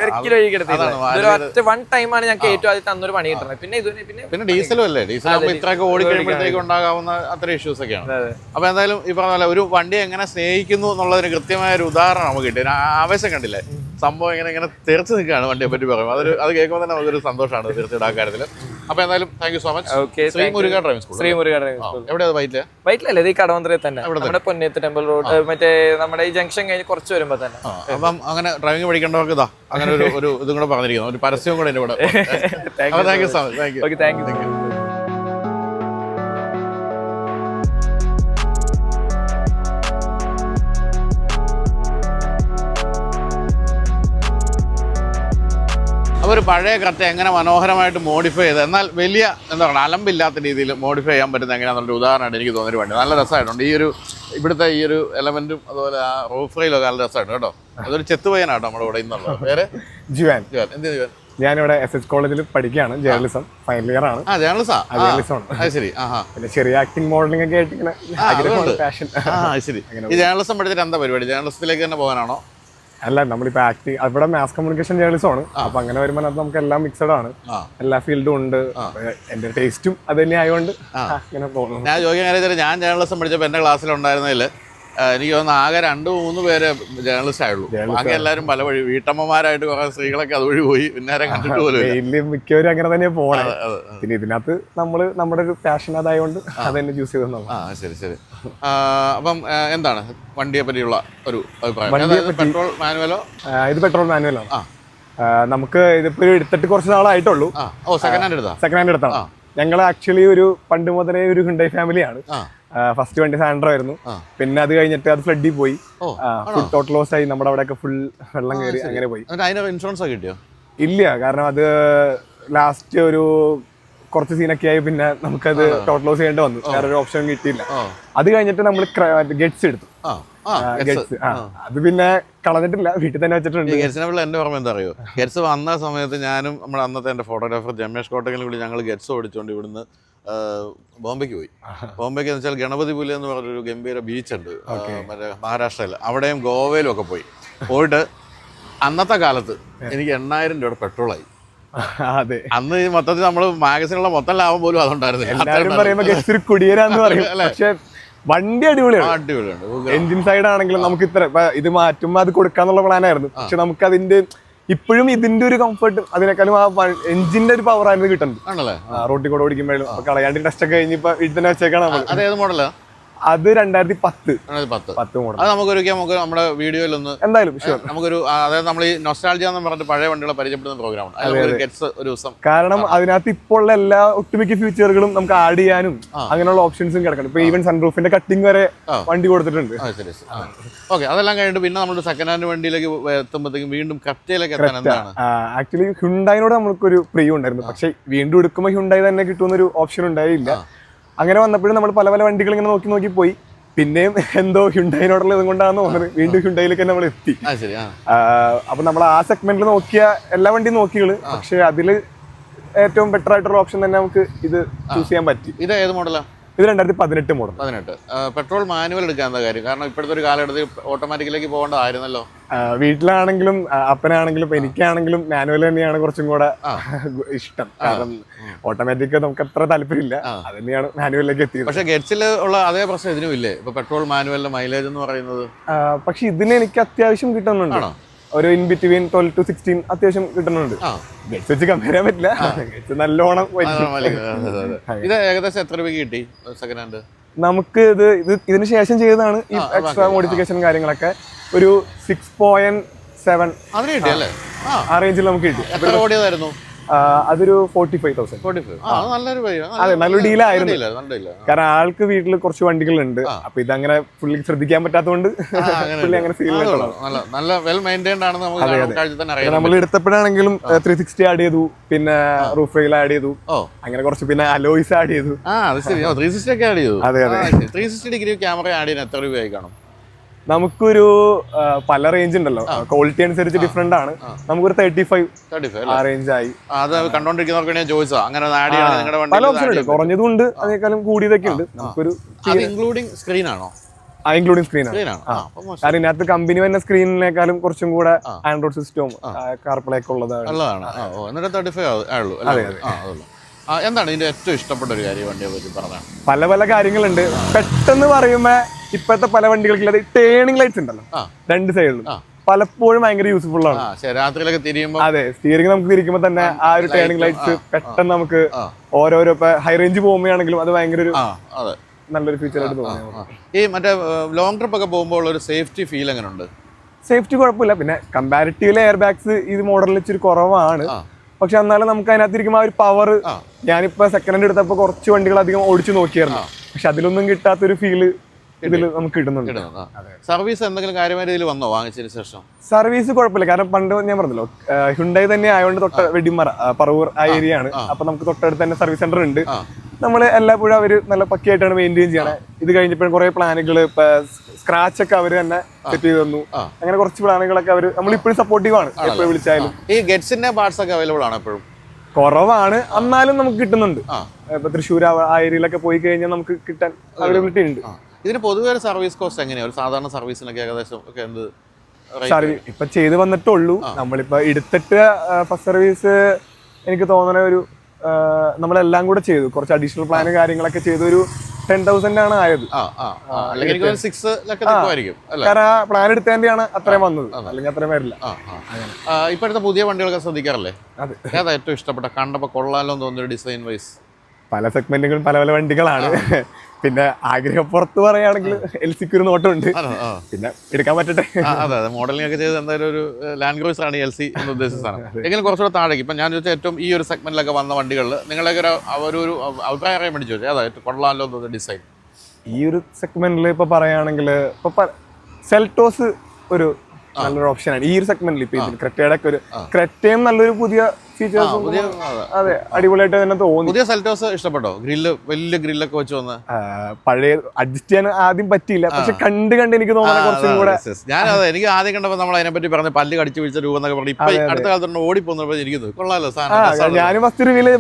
ഒരിക്കലും വഴി കിടത്തില്ല. ഒറ്റ വൺ ടൈമാണ് ഞങ്ങൾക്ക് ഏറ്റവും ആദ്യം തന്നൊരു പണി കിട്ടുന്നത്. പിന്നെ ഡീസലും അല്ലേ, ഡീസൽ ഇത്രയൊക്കെ ഓടിക്കഴിയുമ്പോഴത്തേക്ക് ഉണ്ടാകാവുന്ന അത്ര ഇഷ്യൂസ് ഒക്കെയാണ്. അപ്പൊ എന്തായാലും ഈ പറഞ്ഞ പോലെ ഒരു വണ്ടി എങ്ങനെ സ്നേഹിക്കുന്നു എന്നുള്ളതിന് കൃത്യമായ ഒരു ഉദാഹരണം നമുക്ക് കിട്ടി. ആവേശം കണ്ടില്ലേ, സംഭവം ഇങ്ങനെ തെറിച്ച് നിൽക്കുകയാണ് വണ്ടിയെ പറ്റി പറയുമ്പോൾ. അത് കേൾക്കുമ്പോൾ തന്നെ നമുക്കൊരു സന്തോഷമാണ് തീർച്ചയായിട്ടും ആ കാര്യത്തിൽ. അപ്പൊ എന്തായാലും thank you so much. Sree Muruka driving school. Sree Muruka driving school എവിടെയാണ്? വൈറ്റിലല്ലേ? ഇത് ഈ കടവന്ത്രയിൽ തന്നെ, നമ്മുടെ പൊന്നേത്ത് ടെമ്പിൾ റോഡ്, മറ്റേ നമ്മുടെ ഈ ജംഗ്ഷൻ കഴിഞ്ഞ് കുറച്ച് വരുമ്പോ തന്നെ. അപ്പം അങ്ങനെ ഡ്രൈവിംഗ് പഠിക്കേണ്ടവർക്ക് ഇതാ അങ്ങനെ ഒരു ഇതും കൂടെ പറഞ്ഞിരിക്കുന്നു, ഒരു പരസ്യവും കൂടെ എന്റെ കൂടെ. Thank you so much. Thank you. അപ്പോൾ ഒരു പഴയ കറക്റ്റ് എങ്ങനെ മനോഹരമായിട്ട് മോഡിഫൈ ചെയ്ത്, എന്നാൽ വലിയ എന്താ പറയുക അലമ്പില്ലാത്ത രീതിയിൽ മോഡിഫൈ ചെയ്യാൻ പറ്റുന്ന എങ്ങനെയാണെന്നൊരു ഉദാഹരണമായിട്ട് എനിക്ക് തോന്നിയൊരു വണ്ടി. നല്ല രസമായിട്ടുണ്ട് ഈ ഒരു ഇവിടുത്തെ ഈ ഒരു എലമെന്റും അതുപോലെ ആ റൂഫ് റെയിലൊക്കെ നല്ല രസമായിട്ടുണ്ട് കേട്ടോ. അതൊരു ചെത്ത് പയ്യനാട്ടോ നമ്മുടെ ഇവിടെ ഇന്നുള്ളത്. പേര് ജിവാൻ. എന്ത് ജീവൻ? ഞാനിവിടെ SH കോളേജിൽ പഠിക്കുകയാണ്, ജേർണലിസം ഫൈനൽ ഇയർ ആണ്. ജേർണലിസം. ശരി. പിന്നെ ചെറിയ ആക്ടിങ് മോഡലിംഗ് ഒക്കെ ആയിട്ട് ഇങ്ങനെ പാഷൻ. ശരി. ഈ ജേർണലിസം പഠിച്ചിട്ട് എന്താ പരിപാടി? ജേർണലിസത്തിലേക്ക് തന്നെ പോകാനാണോ? അല്ല, നമ്മളിപ്പോ ആക്ടിങ് അവിടെ മാസ് കമ്മ്യൂണിക്കേഷൻ ജേർണലിസം ആണ്. അപ്പൊ അങ്ങനെ വരുമ്പോൾ അത് നമുക്ക് എല്ലാം മിക്സഡ് ആണ്, എല്ലാ ഫീൽഡും ഉണ്ട്. എന്റെ ടേസ്റ്റും അത് തന്നെ ആയതുകൊണ്ട് ഇങ്ങനെ പോകുന്നു. ഞാൻ ചോദിക്കാൻ കാര്യം, ഞാൻ ജേർണലിസം പഠിച്ചപ്പോൾ എന്റെ ക്ലാസ്സിലുണ്ടായിരുന്നതിൽ എനിക്ക് തോന്നുന്നു ആകെ 2-3 പേര് ജേർണലിസ്റ്റ് ആയുള്ളൂ. ബാക്കി എല്ലാവരും പല വഴി വീട്ടമ്മമാരായിട്ട് കുറെ സ്ത്രീകളൊക്കെ അതുവഴി പോയി, പിന്നെ ആരെ കണ്ടിട്ട് പോലും മിക്കവരും അങ്ങനെ തന്നെ പോകണം. പിന്നെ ഇതിനകത്ത് നമ്മള് നമ്മുടെ ഒരു പാഷൻ അതായതുകൊണ്ട് അത് തന്നെ ചൂസ് ചെയ്തു. ശരി. അപ്പം എന്താണ് വണ്ടിയെ പറ്റിയുള്ള ഒരു അഭിപ്രായം? പെട്രോൾ മാനുവലോ? ഇത് പെട്രോൾ മാനുവലാണ്. നമുക്ക് ഇതിപ്പോ എടുത്തിട്ട് കുറച്ച് നാളായിട്ടുള്ളൂ. സെക്കൻഡ് ഹാൻഡ് എടുത്താണ്. ഞങ്ങൾ ആക്ച്വലി ഒരു പണ്ട് മുതലേ ഒരു ഹ്യുണ്ടായി ഫാമിലിയാണ്. ഫസ്റ്റ് വണ്ടി സാൻഡ്രോ ആയിരുന്നു. പിന്നെ അത് കഴിഞ്ഞിട്ട് അത് ഫ്ലഡിൽ പോയി, ഫുൾ ടോട്ടൽ ലോസ് ആയി. നമ്മുടെ അവിടെയൊക്കെ ഫുൾ വെള്ളം കയറി അങ്ങനെ പോയി. ഇൻഷുറൻസ് ഒക്കെ കിട്ടിയോ? ഇല്ല, കാരണം അത് ലാസ്റ്റ് ഒരു കുറച്ച് സീനൊക്കെ ആയി. പിന്നെ നമുക്കത് ടോട്ടൽ ലോസ് ചെയ്യേണ്ടി വന്നു, വേറൊരു ഓപ്ഷൻ കിട്ടിയില്ല. അത് കഴിഞ്ഞിട്ട് നമ്മൾ ഗെറ്റ്സ് എടുത്തു. ഗെറ്റ്സ് അത് പിന്നെ കളഞ്ഞിട്ടില്ല, വീട്ടിൽ തന്നെ വെച്ചിട്ടുണ്ട്. ഗെറ്റ്സിനെ പിള്ള എന്റെ ഓർമ്മ എന്താ അറിയോ, ഗെറ്റ്സ് വന്ന സമയത്ത് ഞാനും നമ്മുടെ അന്നത്തെ എന്റെ ഫോട്ടോഗ്രാഫർ രമേഷ് കോട്ടക്കലും കൂടി ഞങ്ങൾ ഗെറ്റ്സ് ഓടിച്ചുകൊണ്ട് ഇവിടുന്ന് ബോംബെക്ക് പോയി. ബോംബെക്ക് എന്ന് വെച്ചാൽ ഗണപതിപുലി എന്ന് പറഞ്ഞൊരു ഗംഭീര ബീച്ചുണ്ട് മറ്റേ മഹാരാഷ്ട്രയിൽ, അവിടെയും ഗോവയിലും ഒക്കെ പോയിട്ട് അന്നത്തെ കാലത്ത് എനിക്ക് 8000 രൂപയുടെ പെട്രോളായി. അതെ, അന്ന് ഈ മൊത്തത്തിൽ നമ്മൾ മാഗസിനുള്ള മൊത്തം ലാഭം പോലും അതുണ്ടായിരുന്നില്ല. കുടിയേരാന്ന് പറയും, പക്ഷെ വണ്ടി അടിപൊളിയാണ്. എഞ്ചിൻ സൈഡ് ആണെങ്കിലും നമുക്ക് ഇത്ര ഇത് മാറ്റുമ്പോൾ അത് കൊടുക്കാന്നുള്ള പ്ലാനായിരുന്നു. പക്ഷെ നമുക്ക് അതിന്റെ ഇപ്പോഴും ഇതിന്റെ ഒരു കംഫർട്ട് അതിനേക്കാളും ആ എഞ്ചിന്റെ ഒരു പവർ ആയിരുന്നു കിട്ടുന്നത്. റോട്ടിൽ കൂടെ ഓടിക്കുമ്പോഴും കളയാണ്ടി ടെസ്റ്റ് ഒക്കെ കഴിഞ്ഞ് ഇപ്പൊ വീട്ടിൽ തന്നെ വെച്ചേക്കാണ് നമ്മൾ. അതേത് മോഡലാ? അത് 2010 മോഡൽ. അത് നമുക്ക് നമ്മുടെ വീഡിയോയിലൊന്ന് എന്തായാലും നമുക്കൊരു, അതായത് നമ്മൾ ഈ നൊസ്റ്റാൾജിയ എന്ന് പറഞ്ഞിട്ട് പഴയ വണ്ടികളെ പരിചയപ്പെടുന്ന പ്രോഗ്രാമാണ്. ഒരു ദിവസം കാരണം അതിനകത്ത് ഇപ്പോൾ ഉള്ള എല്ലാ ഒട്ടുമിക്ക ഫീച്ചറുകളും നമുക്ക് ആഡ് ചെയ്യാനും അങ്ങനെയുള്ള ഓപ്ഷൻസും കിടക്കണം. ഇപ്പൊ ഈവൻ സൺറൂഫിന്റെ കട്ടിങ് വരെ വണ്ടി കൊടുത്തിട്ടുണ്ട്. ഓക്കെ, അതെല്ലാം കഴിഞ്ഞിട്ട് പിന്നെ നമ്മൾ സെക്കൻഡ് ഹാൻഡ് വണ്ടിയിലേക്ക് എത്തുമ്പോഴത്തേക്കും വീണ്ടും കപ്റ്റയിലേക്ക് എത്താൻ എന്താണ്? ആക്ച്വലി ഹ്യുണ്ടായിനോട് നമുക്കൊരു പ്രിയം ഉണ്ടായിരുന്നു, പക്ഷെ വീണ്ടും എടുക്കുമ്പോൾ ഹ്യുണ്ടായി തന്നെ കിട്ടുന്നൊരു ഓപ്ഷൻ ഉണ്ടായില്ല. അങ്ങനെ വന്നപ്പോഴും നമ്മൾ പല വണ്ടികൾ ഇങ്ങനെ നോക്കി പോയി. പിന്നെയും എന്തോ ഹ്യുണ്ടായിനോടുള്ള ഇതുകൊണ്ടാണെന്ന് തോന്നുന്നത് വീണ്ടും ഹ്യുണ്ടായിലേക്ക് നമ്മൾ എത്തി. അപ്പൊ നമ്മൾ ആ സെഗ്മെന്റിൽ നോക്കിയ എല്ലാ വണ്ടിയും നോക്കികള്, പക്ഷെ അതില് ഏറ്റവും ബെറ്റർ ആയിട്ടുള്ള ഓപ്ഷൻ തന്നെ നമുക്ക് ഇത് ചൂസ് ചെയ്യാൻ പറ്റി. ഇത് ഏത് മോഡലാ? ഇത് 2018 മോഡൽ. പെട്രോൾ മാനുവൽ എടുക്കാൻ എന്താ കാര്യം? കാരണം ഇപ്പോഴത്തെ ഒരു കാലഘട്ടത്തിൽ ഓട്ടോമാറ്റിക്കിലേക്ക് പോകേണ്ടതായിരുന്നല്ലോ. വീട്ടിലാണെങ്കിലും അപ്പനാണെങ്കിലും എനിക്കാണെങ്കിലും മാനുവൽ തന്നെയാണ് കുറച്ചും കൂടെ ഇഷ്ടം. കാരണം ഓട്ടോമാറ്റിക് നമുക്ക് അത്ര താല്പര്യമില്ല, അത് തന്നെയാണ് മാനുവലിലേക്ക് എത്തിയത്. പക്ഷെ ഗെറ്റ്സിൽ ഉള്ള അതേ പ്രശ്നം ഇതിനും ഇല്ലേ? ഇപ്പൊ പെട്രോൾ മാനുവലിന്റെ മൈലേജ് എന്ന് പറയുന്നത്. പക്ഷെ ഇതിന് എനിക്ക് അത്യാവശ്യം കിട്ടുന്നുണ്ട്, ഒരു ഇൻ ബിറ്റ്വീൻ 12 to 16 അത്യാവശ്യം കിട്ടുന്നുണ്ട്. ഗെറ്റ്സ് വെച്ച് കമ്പയർ ചെയ്യാൻ പറ്റില്ല, ഗെറ്റ്സ് നല്ലോണം. ഇത് ഏകദേശം എത്ര രൂപയ്ക്ക് കിട്ടി സെക്കൻഡ് ഹാൻഡ്? നമുക്ക് ഇതിന് ശേഷം ചെയ്തതാണ് ഈ എക്സ്ട്രാ മോഡിഫിക്കേഷൻ കാര്യങ്ങളൊക്കെ. ഒരു 6.7 അതിന് കിട്ടി അല്ലേ? ആ റേഞ്ചിൽ നമുക്ക് കിട്ടി. എത്ര ഓടിയതായിരുന്നു? അതൊരു 45,000. അതെ, നല്ലൊരു ഡീലായിരുന്നു. കാരണം ആൾക്ക് വീട്ടിൽ കുറച്ച് വണ്ടികളുണ്ട്, അപ്പൊ ഇതങ്ങനെ പുള്ളി ശ്രദ്ധിക്കാൻ പറ്റാത്തതുകൊണ്ട് പുള്ളി അങ്ങനെ ഫീൽ നമ്മൾ എടുത്തപ്പോഴാണെങ്കിലും 360 ആഡ് ചെയ്തു, പിന്നെ റൂഫ് റെയിൽ ആഡ് ചെയ്തു, അങ്ങനെ കുറച്ച്, പിന്നെ അലോയ്സ് ആഡ് ചെയ്തു. അതെ 360 ഡിഗ്രി ക്യാമറ ആഡ് ചെയ്യാൻ എത്ര രൂപയായി കാണും? നമുക്കൊരു പല റേഞ്ച് ഉണ്ടല്ലോ, ക്വാളിറ്റി അനുസരിച്ച് ഡിഫറെന്റ് ആണ്. നമുക്കൊരു 35 ആ റേഞ്ച് ആയി. അത് കണ്ടോണ്ടിരിക്കുന്നവർക്ക് ഞാൻ ചോദിച്ചാ അങ്ങനെ ആഡ് ചെയ്യണം നിങ്ങളുടെ പല ഓപ്ഷൻ ഉണ്ട്, വണ്ടി കുറഞ്ഞതും ഉണ്ട് അതിനേക്കാളും കൂടിയതൊക്കെ ഉണ്ട്. നമുക്കൊരു ഇൻക്ലൂഡിംഗ് സ്ക്രീൻ ആണോ? ഇൻക്ലൂഡിംഗ് സ്ക്രീൻ ആണ്. സ്ക്രീനാണ്. കാരണം ഇതിനകത്ത് കമ്പനി തന്നെ സ്ക്രീനിനേക്കാളും കുറച്ചും കൂടെ ആൻഡ്രോയിഡ് സിസ്റ്റവും കാർപ്ലേ ഒക്കെ ഉള്ളതാണ്. നല്ലതാണ്. എന്നിട്ട് 35 ആയുള്ളൂ. എന്താണ് ഇതിന്റെ ഏറ്റവും ഇഷ്ടപ്പെട്ട ഒരു കാര്യം വണ്ടിയെ പറ്റി പറഞ്ഞാൽ? പല പല കാര്യങ്ങളുണ്ട്. പെട്ടെന്ന് പറയുമ്പോ ഇപ്പോഴത്തെ പല വണ്ടികൾക്കുള്ളത് ടേണിംഗ് ലൈറ്റ്സ് ഉണ്ടല്ലോ രണ്ട് സൈഡിലും, പലപ്പോഴും ഭയങ്കര യൂസ്ഫുൾ ആണ്. രാത്രിയിലൊക്കെ തിരിയുമ്പോൾ അതെ, സ്റ്റിയറിംഗ് നമുക്ക് തിരിക്കുമ്പോൾ തന്നെ ആ ഒരു ടേണിംഗ് ലൈറ്റ്സ് പെട്ടെന്ന് നമുക്ക് ഓരോരോ ഇപ്പൊ ഹൈ റേഞ്ച് പോകുമ്പോഴാണെങ്കിലും അത് ഭയങ്കര ഒരു നല്ലൊരു ഫീച്ചർ ആയിട്ട് തോന്നുന്നു. ഈ മറ്റേ ലോങ് ട്രിപ്പ് ഒക്കെ പോകുമ്പോൾ ഒരു സേഫ്റ്റി ഫീൽ എങ്ങനെ ഉണ്ട്? സേഫ്റ്റി കുഴപ്പമില്ല. പിന്നെ കമ്പാരിറ്റീവ്ലി എയർ ബാഗ്സ് ഇത് മോഡലിൽ ഇച്ചിരി കുറവാണ്. പക്ഷെ എന്നാലും നമുക്ക് അതിനകത്തിരിക്കുമ്പോൾ ആ ഒരു പവർ, ഞാനിപ്പോ സെക്കൻഡ് ഹാൻഡ് എടുത്തപ്പോൾ കുറച്ച് വണ്ടികൾ അധികം ഓടിച്ചു നോക്കിയായിരുന്നു, പക്ഷെ അതിലൊന്നും കിട്ടാത്തൊരു ഫീല് ഇതിൽ നമുക്ക് കിട്ടുന്നുണ്ട്. സർവീസ് എന്തെങ്കിലും കാര്യമായ രീതിയിൽ വന്നോ വാങ്ങിച്ചതിന് ശേഷം? സർവീസ് കുഴപ്പമില്ല. കാരണം പണ്ട് ഞാൻ പറഞ്ഞല്ലോ ഹ്യുണ്ടായി തന്നെ ആയതുകൊണ്ട് വെടിമറ പറവൂർ ആ ഏരിയ ആണ്. അപ്പൊ നമുക്ക് തൊട്ടടുത്ത് തന്നെ സർവീസ് സെന്റർ ഉണ്ട്. നമ്മള് എല്ലാപ്പോഴും അവര് നല്ല പക്കയായിട്ടാണ് മെയിൻറ്റെയിൻ ചെയ്യണേ. ഇത് കഴിഞ്ഞപ്പോഴും കുറെ പ്ലാനുകൾ, ഇപ്പൊ സ്ക്രാച്ച് ഒക്കെ അവര് തന്നെ സെറ്റ് ചെയ്ത് തന്നു. അങ്ങനെ കുറച്ച് പ്ലാനുകളൊക്കെ അവര് നമ്മളിപ്പോഴും സപ്പോർട്ടീവ് ആണ്. എപ്പോഴും വിളിച്ചാലും ഈ ഗെറ്റ്സിന്റെ പാർട്സ് ഒക്കെ അവൈലബിൾ ആണ് എപ്പോഴും? കുറവാണ്, എന്നാലും നമുക്ക് കിട്ടുന്നുണ്ട്. ഇപ്പൊ തൃശ്ശൂർ ആ ഏരിയയിലൊക്കെ പോയി കഴിഞ്ഞാൽ നമുക്ക് കിട്ടാൻ അവൈലബിലിറ്റി ഉണ്ട്. ഇതിന് പൊതുവെ ഒരു സർവീസ് കോസ്റ്റ് എങ്ങനെയാണ്? ഒരു സാധാരണ സർവീസിനൊക്കെ ഏകദേശം ഒക്കെ എന്ത് ഇപ്പൊ ചെയ്ത് വന്നിട്ടുള്ളൂ. നമ്മളിപ്പോ എടുത്തിട്ട് ഫസ്റ്റ് സർവീസ് എനിക്ക് തോന്നുന്ന ഒരു നമ്മളെല്ലാം കൂടെ ചെയ്തു, കുറച്ച് അഡീഷണൽ പ്ലാന് കാര്യങ്ങളൊക്കെ ചെയ്ത് ഒരു 10,000 ആണ് ആയത്. കാരണം പ്ലാൻ എടുത്തതിന്റെയാണ് അത്രയും വന്നത്, അല്ലെങ്കിൽ അത്രയും വരില്ല. ഇപ്പോഴത്തെ പുതിയ വണ്ടികളൊക്കെ ശ്രദ്ധിക്കാറല്ലേ? ഏതാ ഏറ്റവും ഇഷ്ടപ്പെട്ട, കണ്ടപ്പോ കൊള്ളാലോ തോന്നിയ ഡിസൈൻ വൈസ്? പല സെഗ്മെന്റുകളും പല പല വണ്ടികളാണ്. പിന്നെ ആഗ്രഹപ്പുറത്ത് പറയുകയാണെങ്കിൽ എൽസിക്ക് ഒരു നോട്ടമുണ്ട്, പിന്നെ എടുക്കാൻ പറ്റട്ടെ. അതെ, മോഡലിംഗ് ഒക്കെ ചെയ്ത് എന്തായാലും ഒരു ലാൻഡ് ക്രൂസർ ആണ് LC എന്ന് ഉദ്ദേശിച്ചതാണ്. എങ്കിലും കുറച്ചുകൂടെ താഴേക്ക് ഇപ്പം ഞാൻ ചോദിച്ചാൽ ഏറ്റവും ഈ ഒരു സെഗ്മെന്റിലൊക്കെ വന്ന വണ്ടികളിൽ നിങ്ങളൊക്കെ ഒരു അഭിപ്രായം അറിയാൻ വേണ്ടി ചോദിച്ചാൽ അതായത് കൊള്ളാമല്ലോ തോന്നുന്ന ഡിസൈൻ ഈ ഒരു സെഗ്മെന്റിൽ ഇപ്പൊ പറയുകയാണെങ്കിൽ ഇപ്പൊ സെൽറ്റോസ് ഒരു നല്ലൊരു ഓപ്ഷനാണ് ഈ ഒരു സെഗ്മെന്റിൽ. ഇപ്പൊ ഇതിൽ ക്രെറ്റയുടെ ഒക്കെ ഒരു ക്രെറ്റയും നല്ലൊരു പുതിയ ഫീച്ചേഴ്സ്, അതെ, അടിപൊളിയായിട്ട് തന്നെ തോന്നി. പുതിയ സെൽറ്റോസ് ഇഷ്ടപ്പെട്ടോ? ഗ്രില്ല്, വലിയ ഗ്രില്ലൊക്കെ വെച്ച് വന്ന് പഴയ അഡ്ജസ്റ്റ് ചെയ്യാൻ ആദ്യം പറ്റിയില്ല, പക്ഷെ കണ്ട് എനിക്ക് തോന്നുന്നത് കുറച്ചും കൂടെ. ഞാനത് എനിക്ക് ആദ്യം കണ്ടപ്പോൾ നമ്മൾ അതിനെപ്പറ്റി പറഞ്ഞ പല്ല് കടിച്ചു പിടിച്ച രൂപം എന്നൊക്കെ പറഞ്ഞു. ഇപ്പൊ അടുത്ത കാലത്ത് ഓടിപ്പോന്നപ്പോൾ ഇരിക്കുന്നത് കൊള്ളാലോ സാധനം. ഞാനും ഫസ്റ്റ് റിവ്യൂല്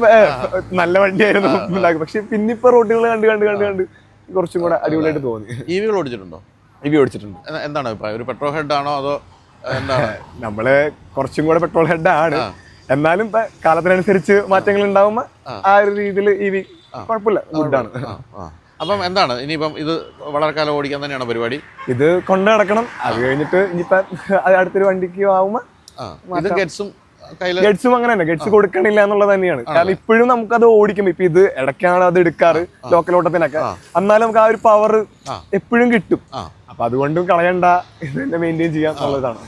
നല്ല വണ്ടിയായിരുന്നു, പക്ഷെ പിന്നെ ഇപ്പൊ റോഡുകൾ കണ്ട് കുറച്ചും കൂടെ അടിപൊളിയായിട്ട് തോന്നി. EV ഓടിച്ചിട്ടുണ്ടോ? EV ഓടിച്ചിട്ടുണ്ട്. എന്താണ് അഭിപ്രായം? ഒരു പെട്രോൾ ഹെഡ് ആണോ അതോ എന്താണ്? നമ്മള് കുറച്ചും കൂടെ പെട്രോൾ ഹെഡ് ആണ്, എന്നാലും കാലത്തിനനുസരിച്ച് മാറ്റങ്ങൾ ഉണ്ടാവുമ്പോ ആ ഒരു രീതിയിൽ EV കുഴപ്പമില്ല, ഗുഡാണ്. അപ്പം എന്താണ് ഇനിയിപ്പം ഇത് വളരെ കാലം ഓടിക്കാൻ തന്നെയാണ് പരിപാടി? ഇത് കൊണ്ടു നടക്കണം. അത് കഴിഞ്ഞിട്ട് ഇനിയിപ്പോ അടുത്തൊരു വണ്ടിക്ക് ആവുമ്പോ ഗഡ്സും അങ്ങനെ തന്നെ, ഗഡ്സ് കൊടുക്കണില്ല എന്നുള്ളത് തന്നെയാണ്. കാരണം ഇപ്പോഴും നമുക്കത് ഓടിക്കും. ഇപ്പൊ ഇത് ഇടയ്ക്കാണ് അത് എടുക്കാറ് ലോക്കൽ ഓട്ടത്തിനൊക്കെ, എന്നാലും നമുക്ക് ആ ഒരു പവർ എപ്പോഴും കിട്ടും. അപ്പൊ അതുകൊണ്ടും കളയണ്ട, ഇത് തന്നെ മെയിൻറ്റെയിൻ ചെയ്യാൻ എന്നുള്ളതാണ്.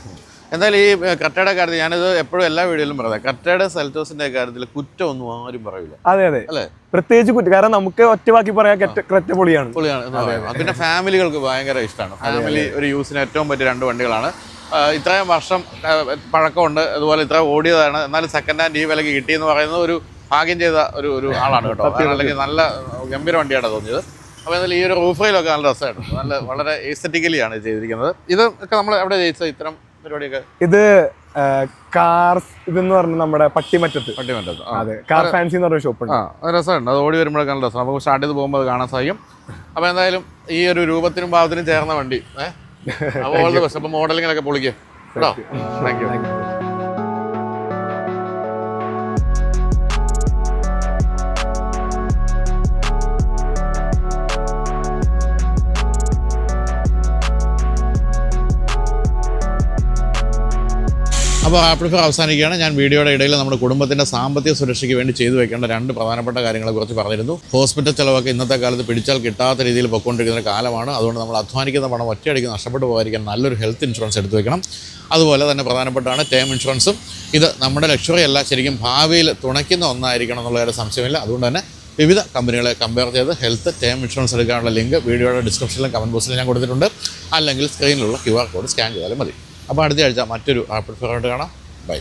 എന്തായാലും ഈ ക്രെറ്റയുടെ കാര്യത്തിൽ ഞാനിത് എപ്പോഴും എല്ലാ വീഡിയോയിലും പറയാം, ക്രെറ്റയുടെ സെൽറ്റോസിന്റെ കാര്യത്തിൽ കുറ്റമൊന്നും ആരും പറയില്ല. അതെ അല്ലേ? പ്രത്യേകിച്ച് കുറ്റം, കാരണം നമുക്ക് ഒറ്റ വാക്കി പറയാം ക്രെറ്റ പൊളിയാണ്. പിന്നെ ഫാമിലികൾക്ക് ഭയങ്കര ഇഷ്ടമാണ്. ഫാമിലി ഒരു യൂസിന് ഏറ്റവും പറ്റിയ രണ്ട് വണ്ടികളാണ്. ഇത്രയും വർഷം പഴക്കമുണ്ട്, അതുപോലെ ഇത്ര ഓടിയതാണ്, എന്നാലും സെക്കൻഡ് ഹാൻഡ് ഈ വിലക്ക് കിട്ടിയെന്ന് പറയുന്നത് ഒരു ഭാഗ്യം ചെയ്ത ഒരു ആളാണ് കേട്ടോ. അല്ലെങ്കിൽ നല്ല ഗംഭീര വണ്ടിയാണ് തോന്നിയത്. അപ്പോൾ എന്തായാലും ഈ ഒരു റൂഫയിലൊക്കെ നല്ല രസമായിട്ടുണ്ട്, നല്ല വളരെ എസ്തെറ്റിക്കലിയാണ് ചെയ്തിരിക്കുന്നത്. ഇതൊക്കെ നമ്മൾ എവിടെ ജയിച്ചത് ഇത്തരം പരിപാടിയൊക്കെ? ഇത് കാർ ഇതെന്ന് പറഞ്ഞ നമ്മുടെ പട്ടിമറ്റത്ത്. അതെ, കാർ ഫാൻസി എന്ന് പറഞ്ഞ ഷോപ്പുണ്ട്. രസമുണ്ട്, അത് ഓടി വരുമ്പോഴൊക്കെ നല്ല രസം. നമുക്ക് സ്റ്റാർട്ട് ചെയ്ത് പോകുമ്പോൾ അത് കാണാൻ സാധിക്കും. അപ്പോൾ എന്തായാലും ഈ ഒരു രൂപത്തിനും ഭാവത്തിനും ചേർന്ന വണ്ടി ഓൾ ദി ബെസ്റ്റ്. അപ്പോൾ മോഡലിങ്ങിലൊക്കെ പൊളിക്കുക കേട്ടോ. Thank you. അപ്പോൾ റാപ്പിഡ് ഫയർ അവസാനിക്കുകയാണ്. ഞാൻ വീഡിയോയുടെ ഇടയിൽ നമ്മുടെ കുടുംബത്തിൻ്റെ സാമ്പത്തിക സുരക്ഷയ്ക്ക് വേണ്ടി ചെയ്തു വെക്കേണ്ട രണ്ട് പ്രധാനപ്പെട്ട കാര്യങ്ങളെക്കുറിച്ച് പറഞ്ഞിരുന്നു. ഹോസ്പിറ്റൽ ചിലവൊക്കെ ഇന്നത്തെ കാലത്ത് പിടിച്ചാൽ കിട്ടാത്ത രീതിയിൽ പൊയ്ക്കൊണ്ടിരിക്കുന്ന കാലമാണ്. അതുകൊണ്ട് നമ്മൾ അധ്വാനിക്കുന്ന പണം ഒറ്റയടിക്ക് നഷ്ടപ്പെട്ടു പോകാതിരിക്കാൻ നല്ലൊരു ഹെൽത്ത് ഇൻഷുറൻസ് എടുത്തു വെക്കണം. അതുപോലെ തന്നെ പ്രധാനപ്പെട്ടാണ് ടേം ഇൻഷുറൻസും. ഇത് നമ്മുടെ ലക്ഷറി അല്ല, ശരിക്കും ഭാവിയിൽ തുണയ്ക്കുന്ന ഒന്നായിരിക്കണം എന്നുള്ളൊരു സംശയമില്ല. അതുകൊണ്ട് തന്നെ വിവിധ കമ്പനികളെ കമ്പയർ ചെയ്ത് ഹെൽത്ത് ടേം ഇൻഷുറൻസ് എടുക്കാനുള്ള ലിങ്ക് വീഡിയോയുടെ ഡിസ്ക്രിപ്ഷനിലും കമൻറ്റ് ബോക്സിലും ഞാൻ കൊടുത്തിട്ടുണ്ട്. അല്ലെങ്കിൽ സ്ക്രീനിലുള്ള QR കോഡ് സ്കാൻ ചെയ്താലും മതി. അപ്പോൾ അടുത്ത ആഴ്ച മറ്റൊരു റാപ്പിഡ് ഫയർ ആയിട്ട് കാണാം. ബൈ.